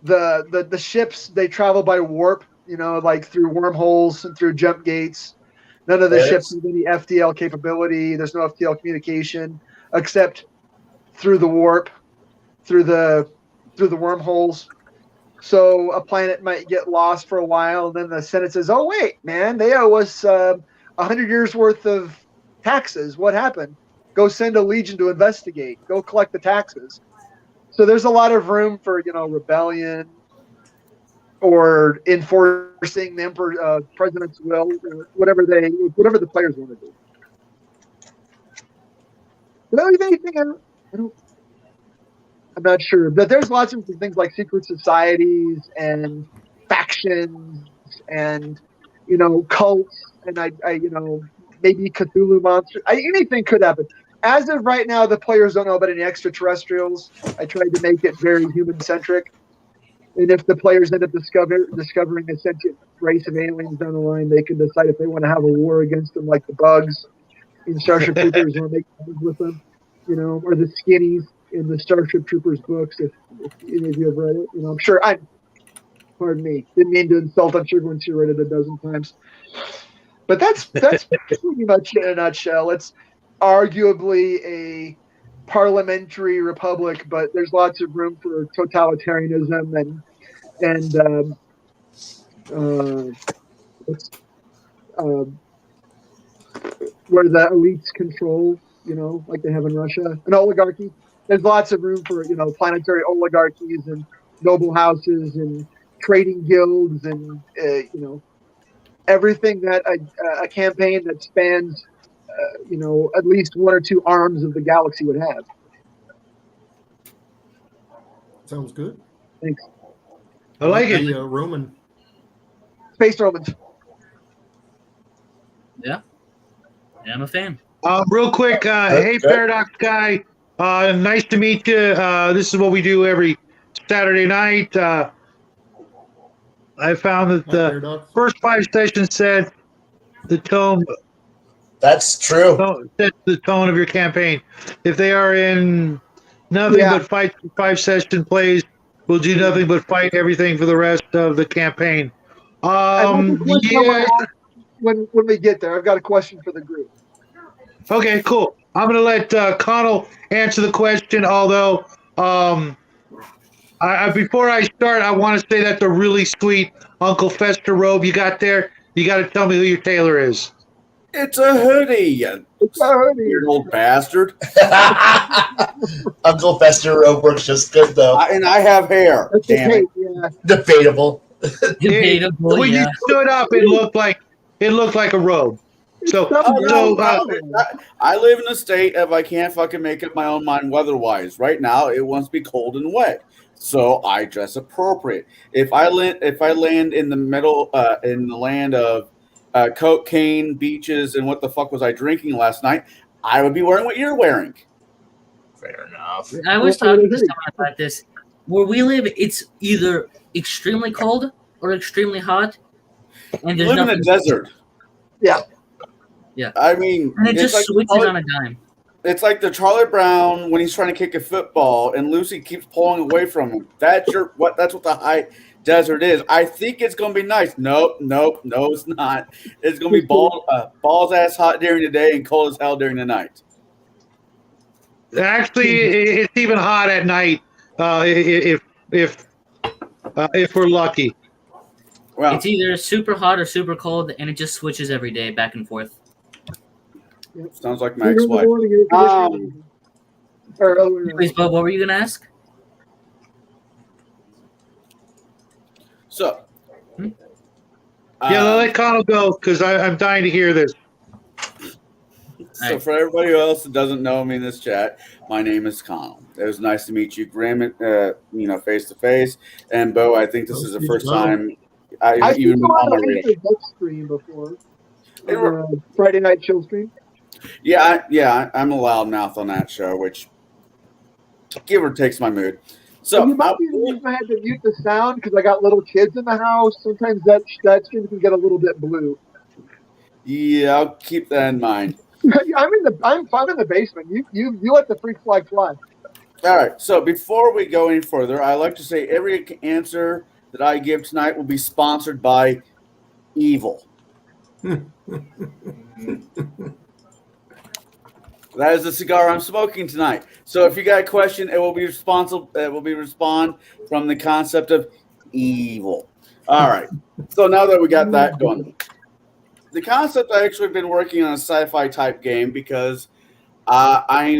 The ships, they travel by warp, like through wormholes and through jump gates. None of the ships have any FTL capability. There's no FTL communication except through the warp, through the wormholes. So a planet might get lost for a while, and then the Senate says, "Oh wait, man, they owe us 100 years worth of taxes. What happened? Go send a legion to investigate. Go collect the taxes." So there's a lot of room for rebellion or enforcing the emperor president's will, whatever the players want to do. Did I leave anything out? I'm not sure, but there's lots of things like secret societies and factions and cults and I maybe Cthulhu monsters. Anything could happen. As of right now, the players don't know about any extraterrestrials. I tried to make it very human centric. And if the players end up discovering a sentient race of aliens down the line, they can decide if they want to have a war against them, like the bugs in Starship Troopers, or make wars with them, or the skinnies in the Starship Troopers books. If any of you have read it, I'm sure. Pardon me, didn't mean to insult. I'm sure everyone's read it a dozen times. But that's pretty much in a nutshell. It's arguably a parliamentary republic, but there's lots of room for totalitarianism and where the elites control, like they have in Russia, an oligarchy. There's lots of room for planetary oligarchies and noble houses and trading guilds and everything that a campaign that spans at least one or two arms of the galaxy would have. Sounds good. Thanks. I like it. Roman. Space Romans. Yeah, I'm a fan. Real quick, hey Paradox guy, nice to meet you. This is what we do every Saturday night. I found that the first 5 sessions said the tone. That's true. That's the tone of your campaign. If they are in nothing but fight 5 session plays, we'll do nothing but fight everything for the rest of the campaign. When we get there, I've got a question for the group. Okay, cool. I'm going to let Connell answer the question, although before I start, I want to say that's a really sweet Uncle Fester robe you got there. You got to tell me who your tailor is. It's a hoodie, you weird old bastard. Uncle Fester robe works just good, though. And I have hair. Damn it. Yeah. Debatable. Debatable. When you stood up, it looked like a robe. So, I live in a state of I can't fucking make up my own mind weather-wise. Right now, it wants to be cold and wet, so I dress appropriate. If I land in the middle, in the land of cocaine, beaches, and what the fuck was I drinking last night, I would be wearing what you're wearing. Fair enough. I was talking to someone about this. Where we live, it's either extremely cold or extremely hot, and there's live in a desert. Yeah. Yeah. I mean, and it just switches on a dime. It's like the Charlie Brown when he's trying to kick a football and Lucy keeps pulling away from him. That's what the high desert is. I think it's going to be nice. Nope, it's not. It's going to be balls ass hot during the day and cold as hell during the night. Actually, it's even hot at night if we're lucky. Well, it's either super hot or super cold, and it just switches every day back and forth. Sounds like my ex-wife. Please, Bob, what were you going to ask? So, let Connell go because I'm dying to hear this. So for everybody else that doesn't know me in this chat, my name is Connell. It was nice to meet you, Grim, face to face. And Bo, I think this is the first time I've even been on my book stream before. Friday night chill stream. I'm a loudmouth on that show, which give or takes my mood. So you might be the reason I had to mute the sound because I got little kids in the house. Sometimes that stream can get a little bit blue. Yeah, I'll keep that in mind. I'm in the basement. You let the freak flag fly. All right. So before we go any further, I like to say every answer that I give tonight will be sponsored by Evil. That is the cigar I'm smoking tonight. So if you got a question, it will be responsible. It will be respond from the concept of evil. All right. So now that we got that going, the concept I actually been working on a sci-fi type game because I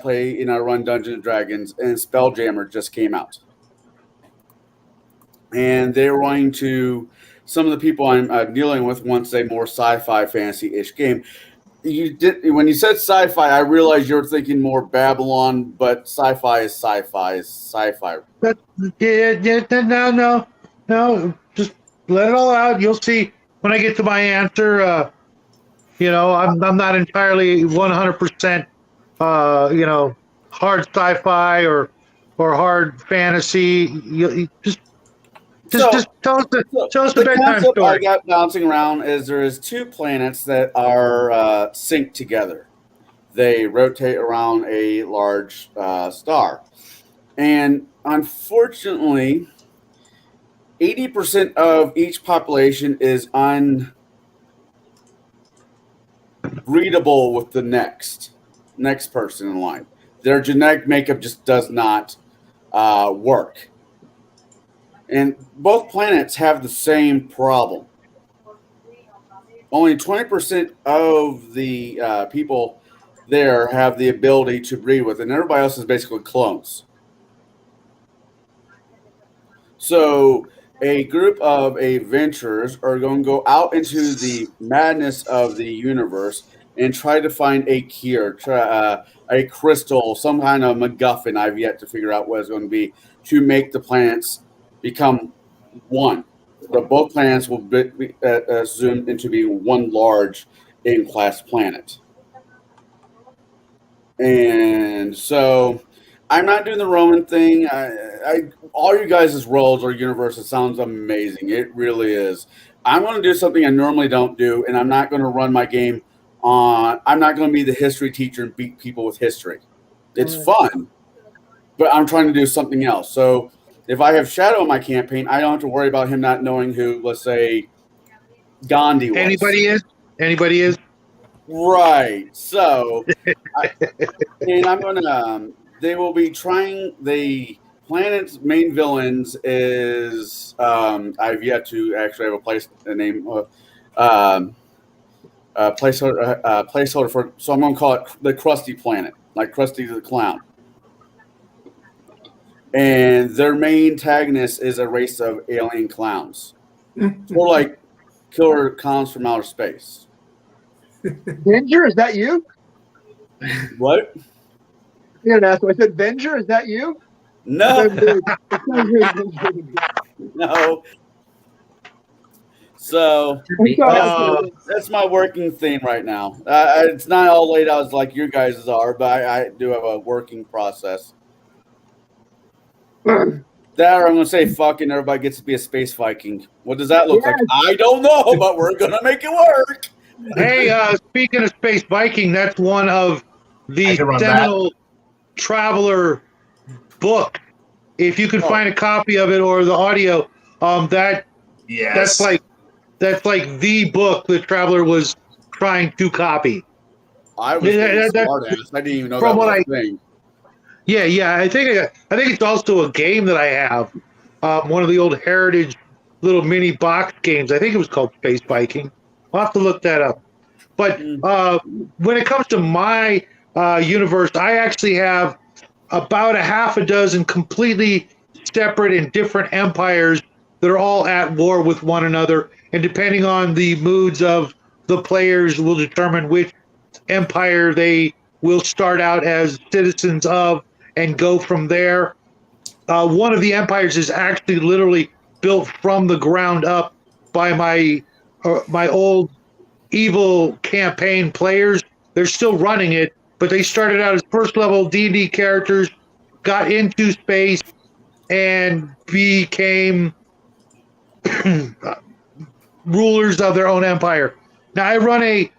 play and I run Dungeons and Dragons, and Spelljammer just came out, and they're running to some of the people I'm dealing with wants a more sci-fi fantasy-ish game. When you said sci-fi, I realized you were thinking more Babylon, but sci-fi is sci-fi is sci-fi. No, just let it all out. You'll see when I get to my answer. I'm not entirely 100%, hard sci-fi or hard fantasy. You just tell us the bedtime concept story. I got bouncing around is there is two planets that are synced together. They rotate around a large star, and unfortunately, 80% of each population is unbreedable with the next person in line. Their genetic makeup just does not work. And both planets have the same problem. Only 20% of the people there have the ability to breed with, and everybody else is basically clones. So a group of adventurers are going to go out into the madness of the universe and try to find a cure, a crystal, some kind of MacGuffin. I've yet to figure out what it's going to be to make the planets become one. But both planets will be zoomed into being one large in-class planet. And so I'm not doing the Roman thing. All you guys' roles or universes sounds amazing. It really is. I'm going to do something I normally don't do, and I'm not going to run my game on. I'm not going to be the history teacher and beat people with history. It's fun, but I'm trying to do something else. So if I have Shadow in my campaign, I don't have to worry about him not knowing who, let's say, Gandhi was. Anybody is. Right. So, I'm going to. They will be trying. The planet's main villains is. I've yet to actually have a name. Placeholder for. So I'm going to call it the Krusty Planet, like Krusty the Clown. And their main antagonist is a race of alien clowns, or like killer clowns from outer space. Venger, is that you? What? Yeah, no, so I said, Venger, is that you? No. No. So that's my working theme right now. It's not all laid out as like your guys' are, but I do have a working process. That or I'm going to say fucking everybody gets to be a space Viking. What does that look like? I don't know, but we're going to make it work. Hey, speaking of space Viking, that's one of the seminal traveler book. If you can find a copy of it or the audio, that's like the book the traveler was trying to copy. I was smart ass. I didn't even know that was a thing. Yeah. I think it's also a game that I have. One of the old Heritage little mini box games. I think it was called Space Viking. I'll have to look that up. But when it comes to my universe, I actually have about a half a dozen completely separate and different empires that are all at war with one another. And depending on the moods of the players will determine which empire they will start out as citizens of and go from there. One of the empires is actually literally built from the ground up by my old evil campaign players. They're still running it, but they started out as first level D&D characters, got into space, and became rulers of their own empire. Now I run a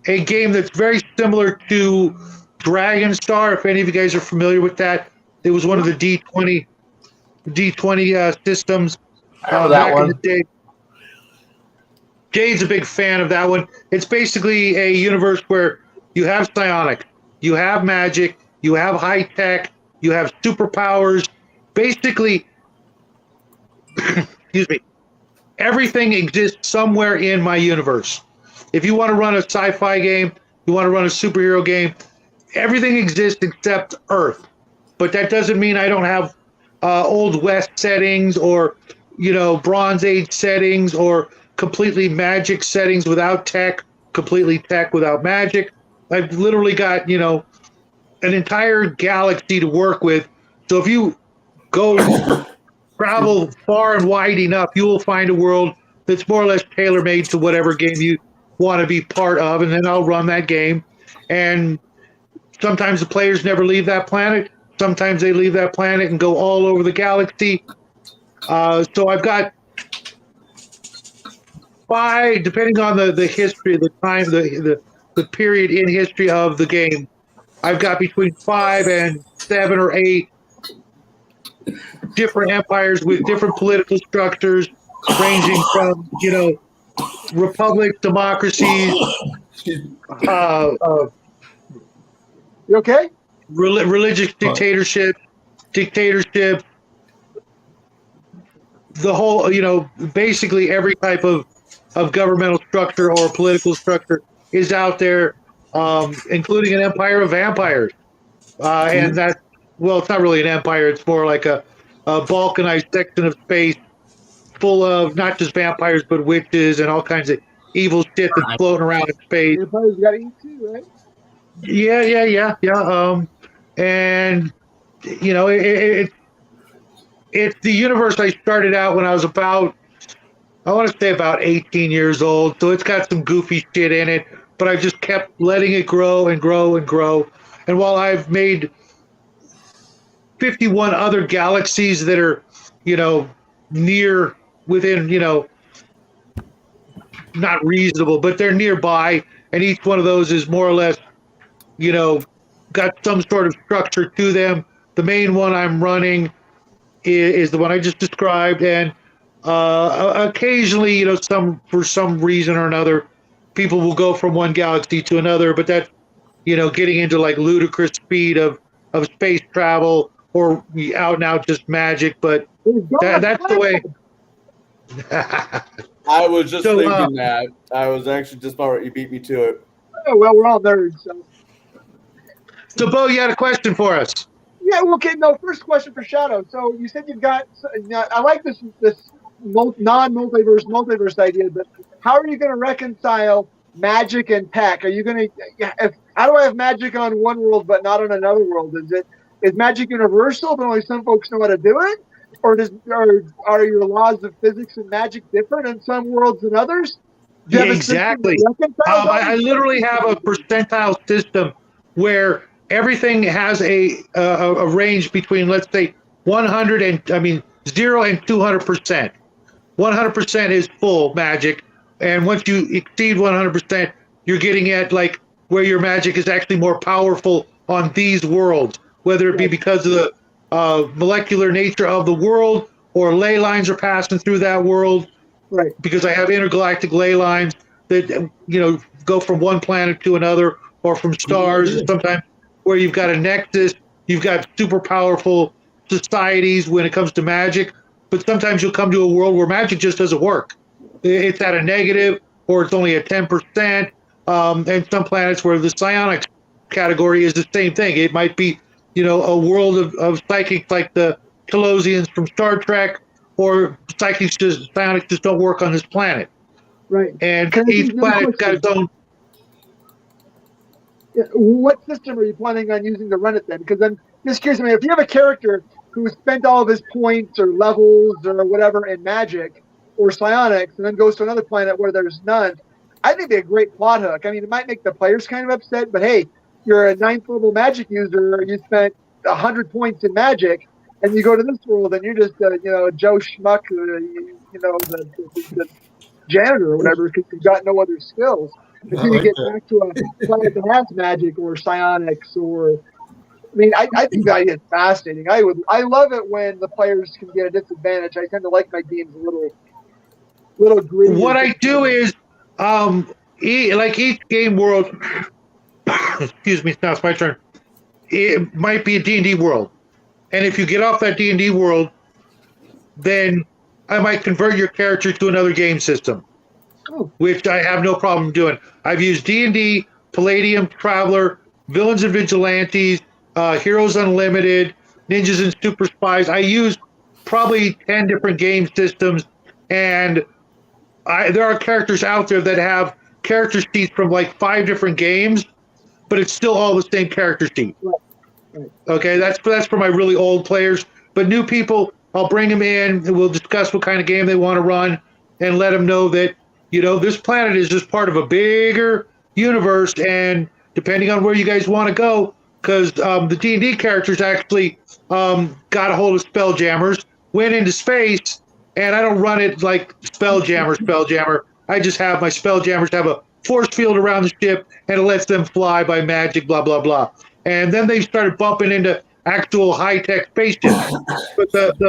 game that's very similar to Dragon Star. If any of you guys are familiar with that, it was one of the D20 systems I remember that back one. in the day. Jade's a big fan of that one. It's basically a universe where you have psionics, you have magic, you have high tech, you have superpowers. Basically, excuse me, everything exists somewhere in my universe. If you want to run a sci-fi game, you want to run a superhero game, everything exists except Earth. But that doesn't mean I don't have Old West settings or, Bronze Age settings or completely magic settings without tech, completely tech without magic. I've literally got, an entire galaxy to work with. So if you go travel far and wide enough, you will find a world that's more or less tailor-made to whatever game you want to be part of, and then I'll run that game. And sometimes the players never leave that planet. Sometimes they leave that planet and go all over the galaxy. So I've got 5, depending on the history, the time, the period in history of the game, I've got between 5 and 7 or 8 different empires with different political structures, ranging from, republics, democracies, You okay? religious dictatorship, the whole, basically every type of governmental structure or political structure is out there, including an empire of vampires. And that, well, it's not really an empire. It's more like a balkanized section of space full of not just vampires, but witches and all kinds of evil shit that's floating around in space. Everybody's got to eat too, right? Yeah. And it's the universe I started out when I was about 18 years old. So it's got some goofy shit in it, but I just kept letting it grow and grow and grow. And while I've made 51 other galaxies that are, within, not reasonable, but they're nearby, and each one of those is more or less, got some sort of structure to them. The main one I'm running is the one I just described, and occasionally, for some reason or another, people will go from one galaxy to another, but that's, getting into like ludicrous speed of space travel or out and out just magic, but that's the way. I was just thinking that. I was actually just about you beat me to it. Oh, well, we're all nerds. So, Bo, you had a question for us. Yeah, well, okay. No, first question for Shadow. So you said you've got. I like this non-multiverse idea, but how are you going to reconcile magic and tech? Are you going to? How do I have magic on one world but not on another world? Is magic universal, but only some folks know how to do it? Or are your laws of physics and magic different in some worlds than others? Yeah, exactly. I literally have a percentile system where everything has a range between, let's say, 100 and 0 and 200%. 100% is full magic, and once you exceed 100%, you're getting at like where your magic is actually more powerful on these worlds, whether it be because of the molecular nature of the world, or ley lines are passing through that world. Right. Because I have intergalactic ley lines that go from one planet to another, or from stars. And sometimes where you've got a nexus, you've got super powerful societies when it comes to magic. But sometimes you'll come to a world where magic just doesn't work. It's at a negative, or it's only at 10%. And some planets where the psionics category is the same thing. It might be a world of psychics like the Telosians from Star Trek, or psionics just don't work on this planet. Right. And each planet's got its own. Yeah, what system are you planning on using to run it then? Because I'm just curious. If you have a character who spent all of his points or levels or whatever in magic or psionics, and then goes to another planet where there's none, I think they're a great plot hook. I mean, it might make the players kind of upset, but hey, you're a 9th level Magic user. You spent 100 points in Magic, and you go to this world, and you're just a Joe Schmuck, the janitor or whatever, because you've got no other skills until you get back to a planet that has Magic or psionics or. I mean, I think that is fascinating. I love it when the players can get a disadvantage. I tend to like my games a little gritty. What I do is, each game world. Excuse me, now it's my turn. It might be a D&D world, and if you get off that D&D world, then I might convert your character to another game system, which I have no problem doing. I've used D&D, Palladium, Traveler, Villains and Vigilantes, Heroes Unlimited, Ninjas and Super Spies. I use probably 10 different game systems, and there are characters out there that have character sheets from like 5 different games, but it's still all the same character sheet. Okay, that's for my really old players. But new people, I'll bring them in, and we'll discuss what kind of game they want to run, and let them know that this planet is just part of a bigger universe, and depending on where you guys want to go. Because the D&D characters actually got a hold of Spelljammers, went into space, and I don't run it like Spelljammer. I just have my Spelljammers have a force field around the ship, and it lets them fly by magic, blah, blah, blah. And then they started bumping into actual high-tech spaceships. But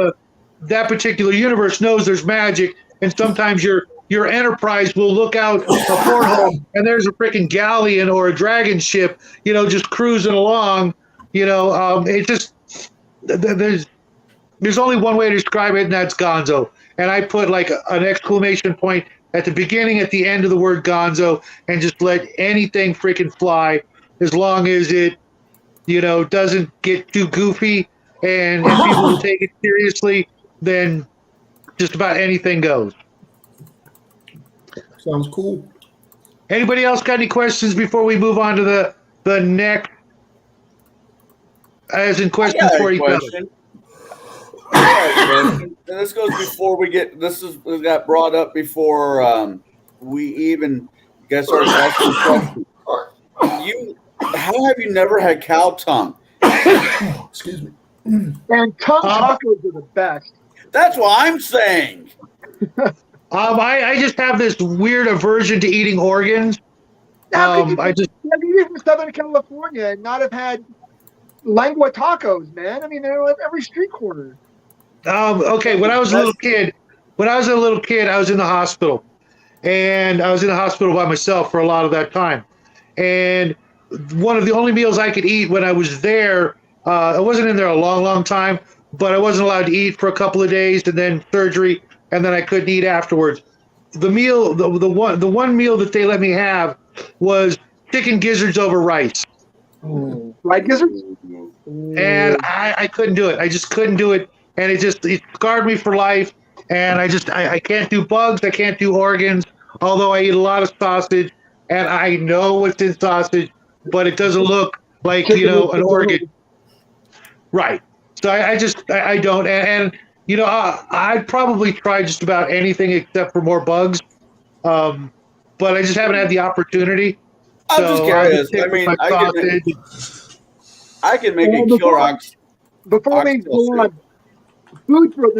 that particular universe knows there's magic, and sometimes your Enterprise will look out a porthole, and there's a freaking galleon or a dragon ship, just cruising along. It just there's only one way to describe it, and that's Gonzo. And I put like an exclamation point at the beginning, at the end of the word Gonzo, and just let anything freaking fly, as long as it, doesn't get too goofy, and if people will take it seriously, then just about anything goes. Sounds cool. Anybody else got any questions before we move on to the next? As in questions for each other. And this goes before we get. Got brought up before we even get started asking questions. How have you never had cow tongue? Excuse me. And tongue tacos are the best. That's what I'm saying. I just have this weird aversion to eating organs. You live in Southern California and not have had lengua tacos, man. I mean, they're at every street corner. Okay, when I was a little kid, I was in the hospital. And I was in the hospital by myself for a lot of that time. And one of the only meals I could eat when I was there, I wasn't in there a long, long time, but I wasn't allowed to eat for a couple of days, and then surgery, and then I couldn't eat afterwards. The meal, the one meal that they let me have was chicken gizzards over rice. Right gizzards? And I couldn't do it. I just couldn't do it. And it scarred me for life. And I can't do bugs. I can't do organs, although I eat a lot of sausage, and I know what's in sausage, but it doesn't look like, an organ. Right. So I don't. And I'd probably try just about anything except for more bugs. But I just haven't had the opportunity. I'm just curious. I mean, I can make a Koroks. Before we go on, food for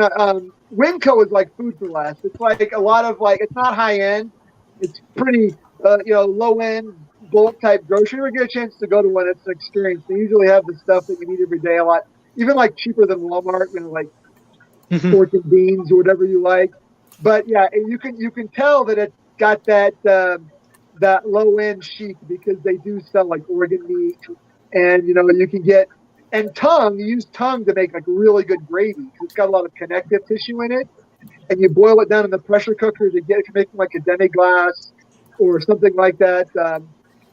Winco is like food for less. It's like a lot of it's not high end. It's pretty low end bulk type grocery. You get a chance to go to one. It's an experience. They usually have the stuff that you need every day a lot, even cheaper than Walmart, pork and beans or whatever you like. But yeah, you can tell that it's got that low end chic because they do sell organ meat, and you can get. And tongue, you use tongue to make really good gravy because it's got a lot of connective tissue in it. And you boil it down in the pressure cooker to get it to make a demi-glace or something like that.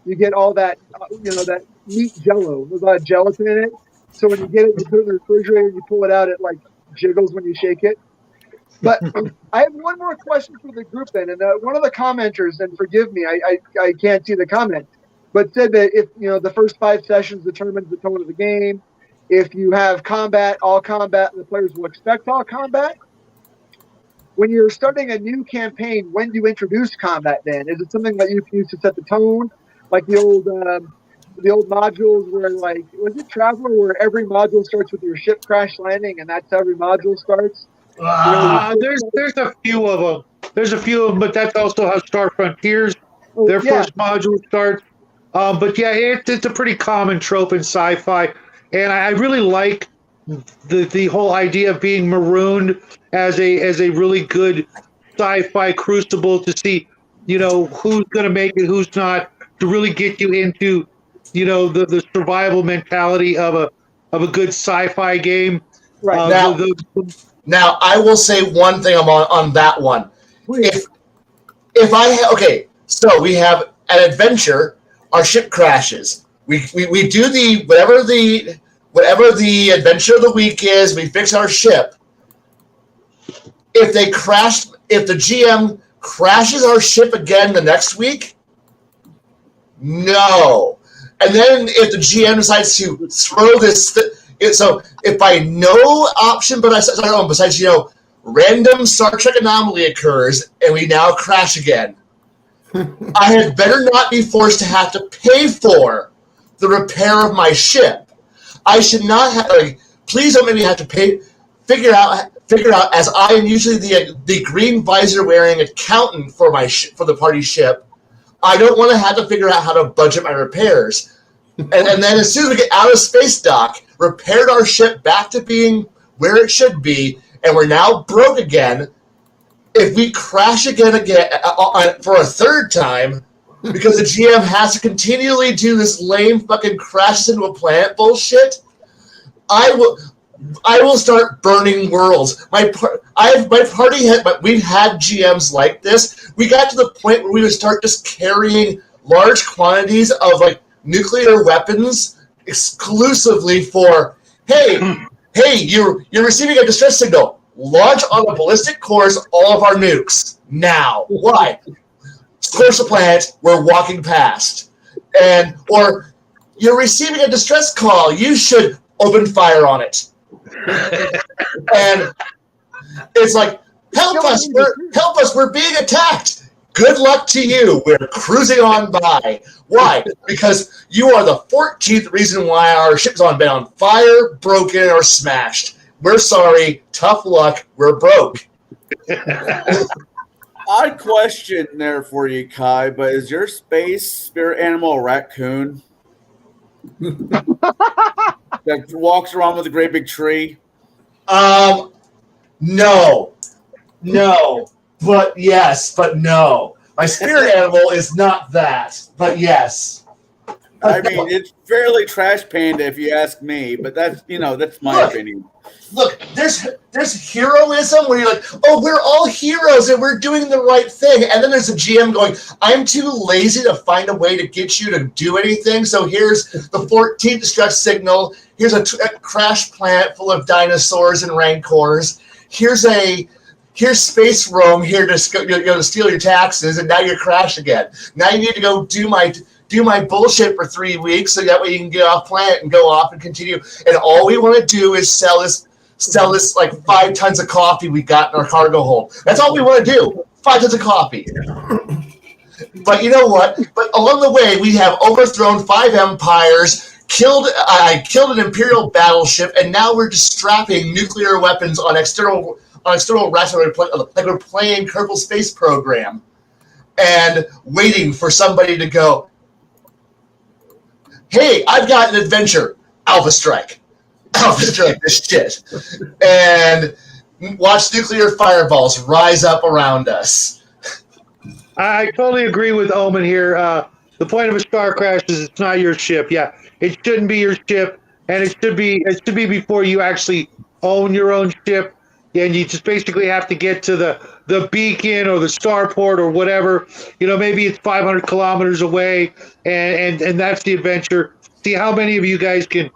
You get all that, that meat jello. There's a lot of gelatin in it. So when you get it, you put it in the refrigerator, you pull it out, it jiggles when you shake it. But I have one more question for the group then. And one of the commenters, and forgive me, I can't see the comment, but said that if the first 5 sessions determines the tone of the game. If you have all combat, the players will expect all combat. when you're starting a new campaign, when do you introduce combat then? Is it something that you can use to set the tone? Like the old modules where, like, was it Traveler, where every module starts with your ship crash landing and that's how every module starts? There's a few of them. There's a few of them, but that's also how Star Frontiers, their first module starts. But yeah, it's a pretty common trope in sci-fi, and I really like the whole idea of being marooned as a really good sci-fi crucible to see, who's going to make it, who's not, to really get you into, the survival mentality of a good sci-fi game. Right. Now, I will say one thing on that one. So we have an adventure. Our ship crashes. We do the whatever the adventure of the week is. We fix our ship. If the GM crashes our ship again the next week, no. And then if the GM decides to throw this, so if by no option besides random Star Trek anomaly occurs and we now crash again, I had better not be forced to have to pay for the repair of my ship. I should not have. Please don't make me have to pay. Figure out. As I am usually the green visor wearing accountant for for the party ship, I don't want to have to figure out how to budget my repairs. And then as soon as we get out of space dock, repaired our ship back to being where it should be, and we're now broke again. If we crash again for a third time, because the GM has to continually do this lame fucking crashes into a planet bullshit, I will start burning worlds. We've had GMs like this. We got to the point where we would start just carrying large quantities of nuclear weapons exclusively for, hey, you're receiving a distress signal. Launch on a ballistic course all of our nukes now. Why? Course the planet we're walking past, or you're receiving a distress call. You should open fire on it. And it's like, help us! We're being attacked. Good luck to you. We're cruising on by. Why? Because you are the 14th reason why our ship's been on fire, broken, or smashed. We're sorry. Tough luck. We're broke. Odd question there for you, Kai, but is your space spirit animal a raccoon? That walks around with a great big tree? No. But yes, but no. My spirit animal is not that, but yes. I mean, it's fairly trash panda if you ask me, but that's my opinion. Look, there's heroism where you're like, oh, we're all heroes and we're doing the right thing. And then there's a GM going, I'm too lazy to find a way to get you to do anything. So here's the 14th distress signal. Here's a crash planet full of dinosaurs and rancors. Here's Space Rome here to steal your taxes, and now you're crashed again. Now you need to go do my bullshit for 3 weeks so that way you can get off planet and go off and continue. And all we want to do is sell this like 5 tons of coffee we got in our cargo hold. That's all we want to do. 5 tons of coffee. But you know what? But along the way, we have overthrown 5 empires, killed an Imperial battleship, and now we're just strapping nuclear weapons on external racks like we're playing Kerbal Space Program and waiting for somebody to go, hey, I've got an adventure. Alpha Strike this shit. And watch nuclear fireballs rise up around us. I totally agree with Omen here. The point of a star crash is it's not your ship. Yeah, it shouldn't be your ship, and it should be before you actually own your own ship. And you just basically have to get to the beacon or the starport or whatever. Maybe it's 500 kilometers away, and that's the adventure. See how many of you guys can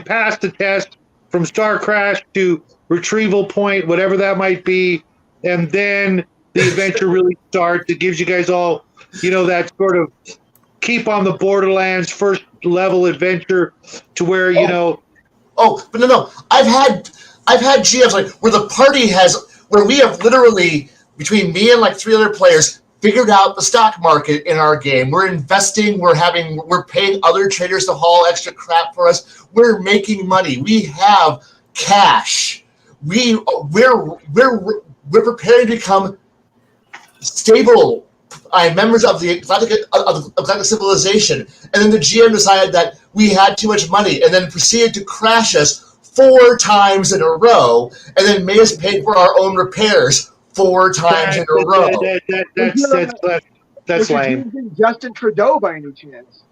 pass the test from star crash to retrieval point, whatever that might be, and then the adventure really starts. It gives you guys all, that sort of keep on the borderlands first level adventure to where Oh, but no. I've had GMs where the party has where we have literally, between me and like 3 other players, figured out the stock market in our game. We're investing. We're paying other traders to haul extra crap for us. We're making money. We have cash. We're preparing to become stable members of the galactic civilization. And then the GM decided that we had too much money, and then proceeded to crash us 4 times in a row, and then made us pay for our own repairs 4 times in a row. That's lame. Justin Trudeau by any chance?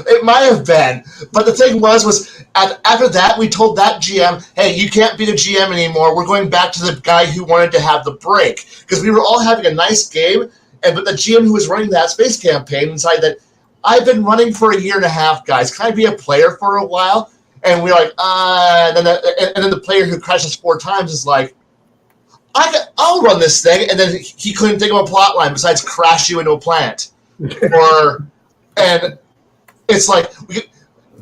It might have been, but the thing was after that we told that GM, hey, you can't be the GM anymore. We're going back to the guy who wanted to have the break, because we were all having a nice game, but the GM who was running that space campaign decided that I've been running for a year and a half, guys. Can I be a player for a while? And we're like, and then the player who crashed us 4 times is like, I'll run this thing, and then he couldn't think of a plot line besides crash you into a plant, and it's like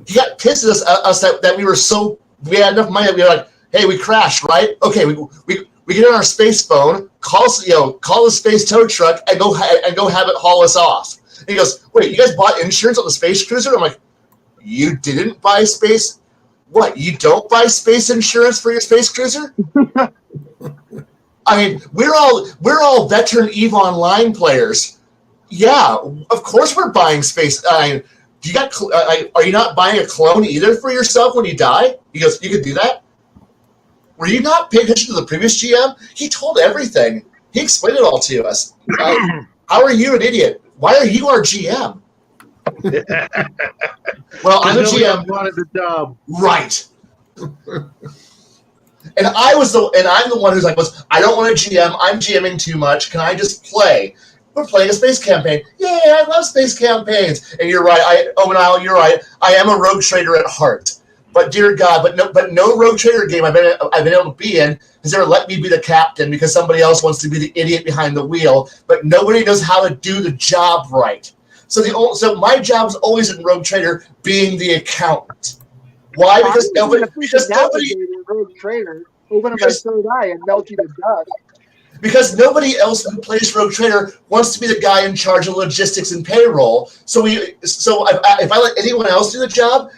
he got pissed at us that we had enough money that we were like, hey, we crashed, right? Okay, we get on our space phone, call the space tow truck, and go have it haul us off. And he goes, wait, you guys bought insurance on the space cruiser? I'm like, you didn't buy space? What? You don't buy space insurance for your space cruiser? I mean, we're all veteran EVE Online players. Yeah, of course we're buying space. Are you not buying a clone either for yourself when you die? He goes, you could do that? Were you not paying attention to the previous GM? He told everything. He explained it all to us. How are you an idiot? Why are you our GM? Well, I'm the GM. Wanted the job. Right. And I'm the one who's like, I don't want to GM. I'm GMing too much. Can I just play? We're playing a space campaign. Yeah, I love space campaigns. And you're right. You're right. I am a rogue trader at heart. But dear God, but no rogue trader game I've been able to be in has ever let me be the captain because somebody else wants to be the idiot behind the wheel. But nobody knows how to do the job right. So my job's always in rogue trader being the accountant. Why? Because nobody. Rogue trader, open up my third eye and melt you to dust. Because nobody else who plays Rogue Trader wants to be the guy in charge of logistics and payroll. So if I let anyone else do the job,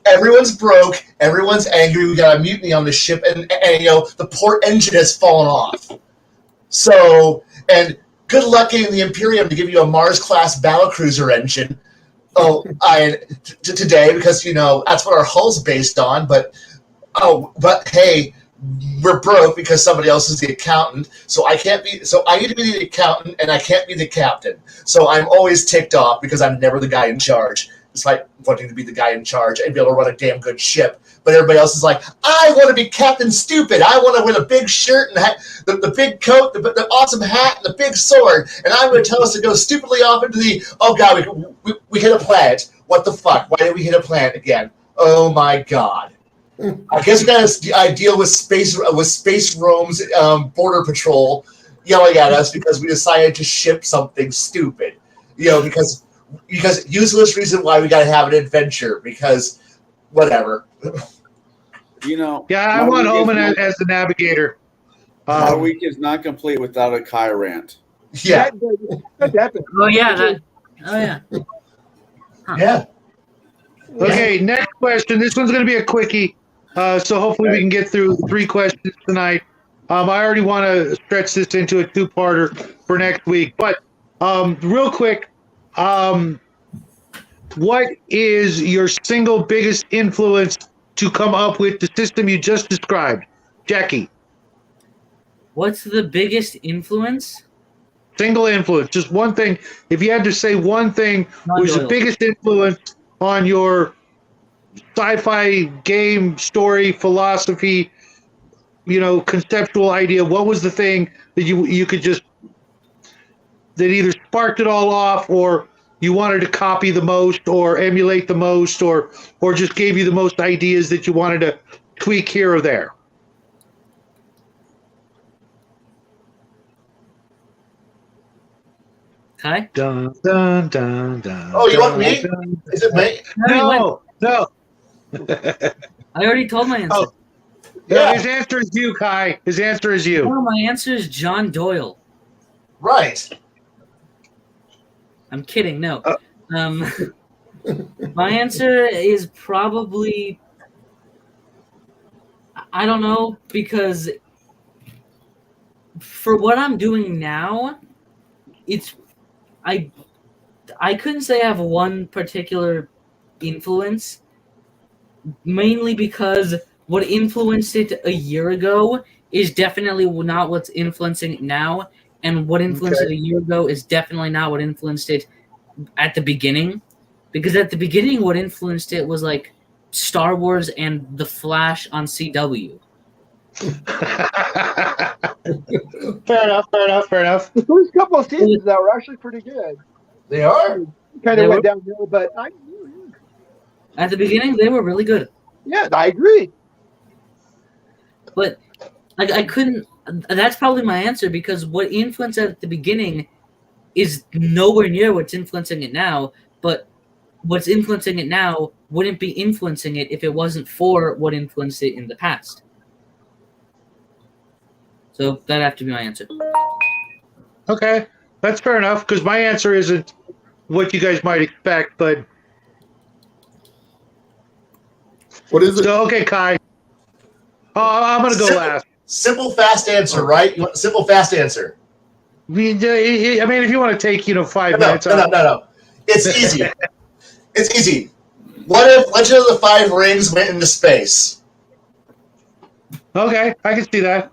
everyone's broke, everyone's angry. We got a mutiny on the ship, and the port engine has fallen off. So, and good luck getting the Imperium to give you a Mars class battlecruiser engine. Today, because that's what our hull's based on. But hey, we're broke because somebody else is the accountant. So I need to be the accountant, and I can't be the captain. So I'm always ticked off because I'm never the guy in charge. Despite wanting to be the guy in charge and be able to run a damn good ship. But everybody else is like, I want to be Captain Stupid. I want to wear the big shirt and the big coat, the awesome hat, and the big sword. And I'm going to tell us to go stupidly off into the, oh God, we hit a planet. What the fuck? Why did we hit a planet again? Oh my God. I guess we got to deal with Space Rome's border patrol yelling at us because we decided to ship something stupid. Because useless reason why we got to have an adventure, because whatever. Yeah, I want Omen as the navigator. My week is not complete without a Kai rant. Yeah. Oh yeah. Huh. Yeah. Okay, next question. This one's going to be a quickie, so hopefully we can get through 3 questions tonight. I already want to stretch this into a 2-parter for next week, but real quick. What is your single biggest influence to come up with the system you just described? Jackie. What's the biggest influence? Single influence. Just one thing. If you had to say one thing was the biggest influence on your sci-fi game, story, philosophy, conceptual idea, what was the thing that you could just, that either sparked it all off, or you wanted to copy the most or emulate the most, or just gave you the most ideas that you wanted to tweak here or there? Hi. Dun, dun, dun, dun, Oh, you want me? Dun. Is it me? No. I already told my answer. Yeah, His answer is you, Kai. His answer is you. No, my answer is John Doyle. right. I'm kidding. No. My answer is probably, I don't know, because for what I'm doing now, it's I couldn't say I have one particular influence, mainly because what influenced it a year ago is definitely not what's influencing it now, and what influenced it a year ago is definitely not what influenced it at the beginning. Because at the beginning, what influenced it was like Star Wars and The Flash on CW. Fair enough. The first couple of seasons that were actually pretty good. They are. Kind They of went were- downhill, but At the beginning, they were really good. yeah, I agree. But I couldn't. That's probably my answer, because what influenced it at the beginning is nowhere near what's influencing it now. But what's influencing it now wouldn't be influencing it if it wasn't for what influenced it in the past. So that'd have to be my answer. Okay, that's fair enough, because my answer isn't what you guys might expect, but What is it? so okay, Kai. Oh, I'm gonna go last. Simple, fast answer, right? You want simple, fast answer. I mean, if you want to take 5 minutes. No. It's easy. It's easy. What if Legend of the Five Rings went into space? Okay, I can see that.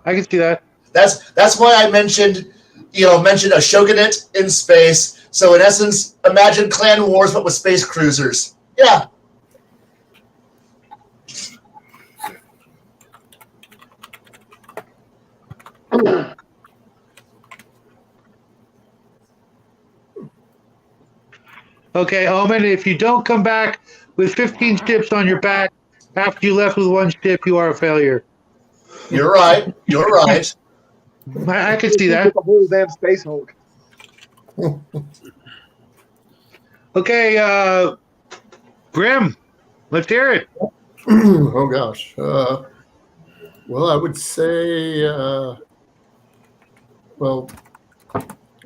That's why I mentioned a shogunate in space. So in essence, imagine Clan Wars but with space cruisers. Yeah. Okay, Omen, if you don't come back with 15 ships on your back after you left with 1 ship, you are a failure. You're right. I can see that. The whole damn space Hulk. Okay, Grim, let's hear it. Oh gosh. Well, I would say,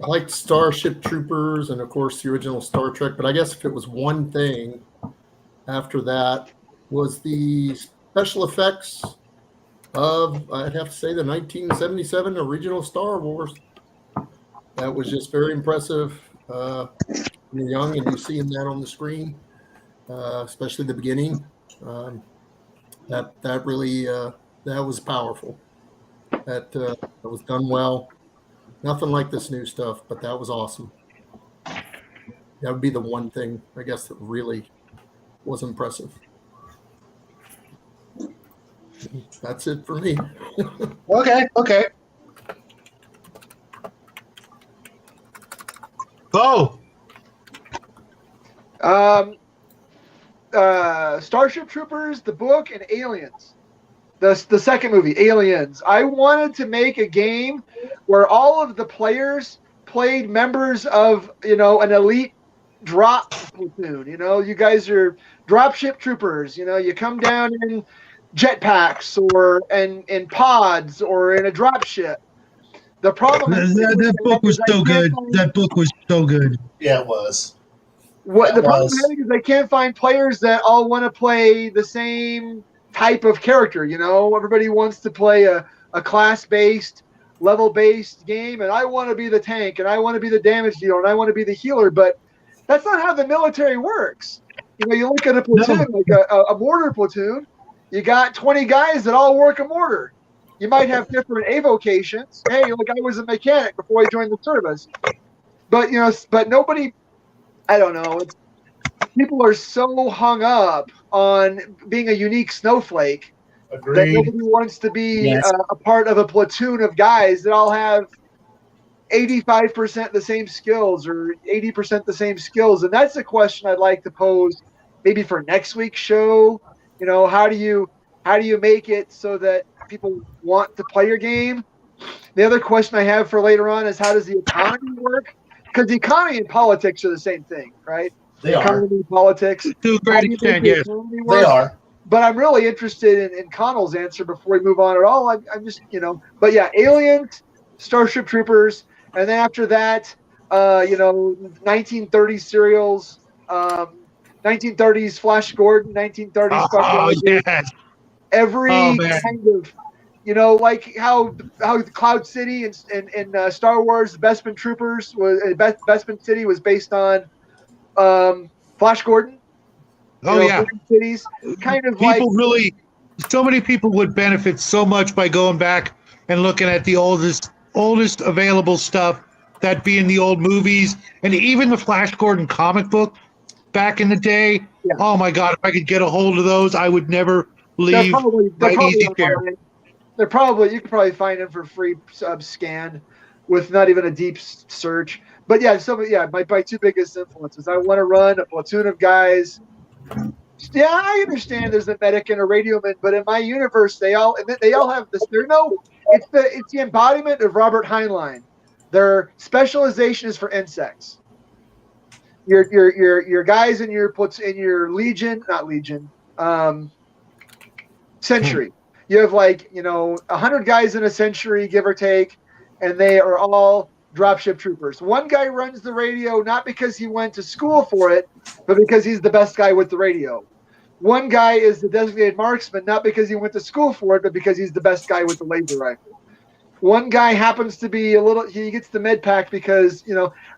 I liked Starship Troopers and, of course, the original Star Trek. But I guess if it was one thing after that, was the special effects of, I'd have to say, the 1977 original Star Wars. That was just very impressive. When you're young and you're seeing that on the screen, especially the beginning. That really that was powerful. That was done well. Nothing like this new stuff, but that was awesome. That would be the one thing, I guess, that really was impressive. That's it for me. Okay. Bo. Starship Troopers, the book, and Aliens. The second movie, Aliens. I wanted to make a game where all of the players played members of, an elite drop platoon. You guys are dropship troopers. You come down in jetpacks or in pods or in a dropship. The problem that book was so good. That book was so good. Yeah, it was. The problem is I can't find players that all want to play the same type of character. Everybody wants to play a class-based, level-based game, and I want to be the tank, and I want to be the damage dealer, and I want to be the healer. But that's not how the military works. You look at a platoon, like a mortar platoon. You got 20 guys that all work a mortar. You might have different avocations. Hey, look, I was a mechanic before I joined the service. But but nobody. I don't know. People are so hung up on being a unique snowflake that nobody wants to be a part of a platoon of guys that all have 85% the same skills or 80% the same skills. And that's a question I'd like to pose maybe for next week's show. How do you make it so that people want to play your game? The other question I have for later on is, how does the economy work? Because the economy and politics are the same thing, right? They are. Economy and politics. To a great extent, yes. They are. but I'm really interested in Connell's answer before we move on at all. I'm just, but yeah, Aliens, Starship Troopers, and then after that, 1930s serials, 1930s Flash Gordon, 1930s Buck Oh, Rogers, yes. every man. kind of, like how Cloud City and Star Wars, Bespin Troopers was Bespin City was based on Flash Gordon. Oh, yeah. Cities, kind of People really, so many people would benefit so much by going back and looking at the oldest available stuff, that being the old movies and even the Flash Gordon comic book back in the day. Yeah. Oh my God, if I could get a hold of those, I would never leave they're my easy chair. You could probably find them for free scan with not even a deep search. But yeah, my two biggest influences. I want to run a platoon of guys. Yeah, I understand there's a medic and a radioman, but in my universe, they all have this. It's the embodiment of Robert Heinlein. Their specialization is for insects. Your guys in your legion, not legion, century. You have 100 guys in a century, give or take, and they are all dropship troopers. One guy runs the radio not because he went to school for it, but because he's the best guy with the radio. One guy is the designated marksman not because he went to school for it, but because he's the best guy with the laser rifle. One guy happens to be he gets the med pack because,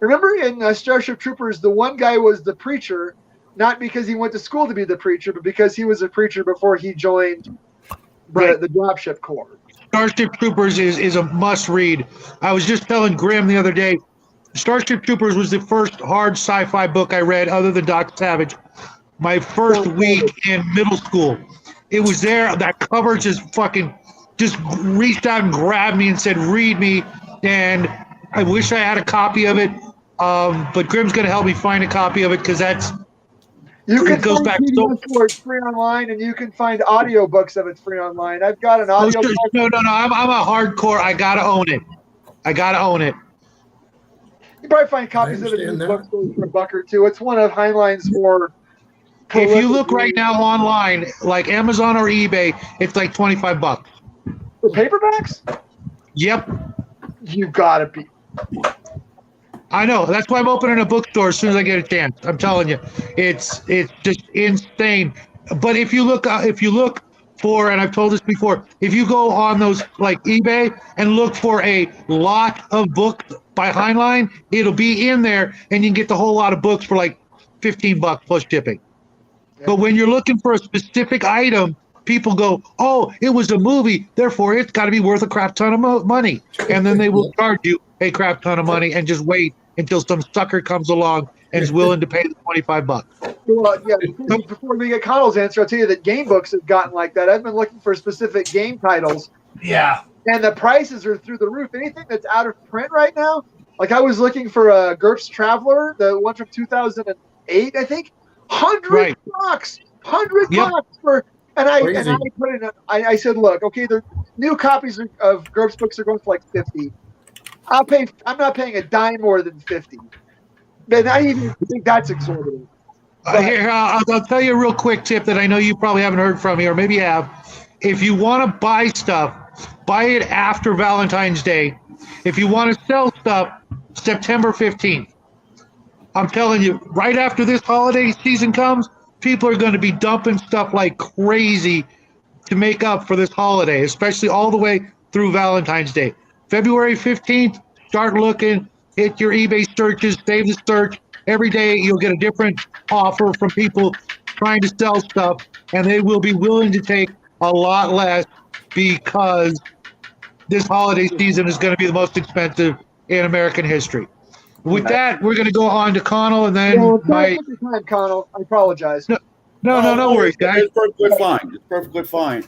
remember in Starship Troopers, the one guy was the preacher, not because he went to school to be the preacher, but because he was a preacher before he joined the dropship corps. Starship Troopers is a must read. I was just telling Grim the other day, Starship Troopers was the first hard sci-fi book I read other than Doc Savage. My first week in middle school. It was there. That cover just reached out and grabbed me and said, read me. And I wish I had a copy of it. But Grim's going to help me find a copy of it because it goes back so it's free online, and you can find audiobooks of it free online. I've got an audio. No. I'm a hardcore. I got to own it. You probably find copies of it in the bookstore for $1 or $2. It's one of Heinlein's more. If you look right now online, like Amazon or eBay, it's like $25. For paperbacks? Yep. You gotta be. I know. That's why I'm opening a bookstore as soon as I get a chance. I'm telling you, it's just insane. But if you look for, and I've told this before, if you go on those like eBay and look for a lot of books by Heinlein, it'll be in there, and you can get the whole lot of books for like $15 plus shipping. But when you're looking for a specific item, people go, oh, it was a movie, therefore it's got to be worth a crap ton of money. And then they will charge you a crap ton of money and just wait until some sucker comes along and is willing to pay the $25. Well, yeah, before we get Connell's answer, I'll tell you that game books have gotten like that. I've been looking for specific game titles. Yeah. And the prices are through the roof. Anything that's out of print right now, like I was looking for GURPS Traveler, the one from 2008, I think. $100, $100 for, and I put in. I said, look, okay, the new copies of GURPS books are going for like $50. I'm not paying a dime more than $50. And I even think that's exorbitant. Here, I'll tell you a real quick tip that I know you probably haven't heard from me, or maybe you have. If you want to buy stuff, buy it after Valentine's Day. If you want to sell stuff, September 15th. I'm telling you, right after this holiday season comes, people are going to be dumping stuff like crazy to make up for this holiday, especially all the way through Valentine's Day. February 15th, start looking, hit your eBay searches, save the search. Every day you'll get a different offer from people trying to sell stuff, and they will be willing to take a lot less because this holiday season is going to be the most expensive in American history. With that, we're going to go on to Connell, and then time, Connell. I apologize. No worries, guys. It's perfectly fine.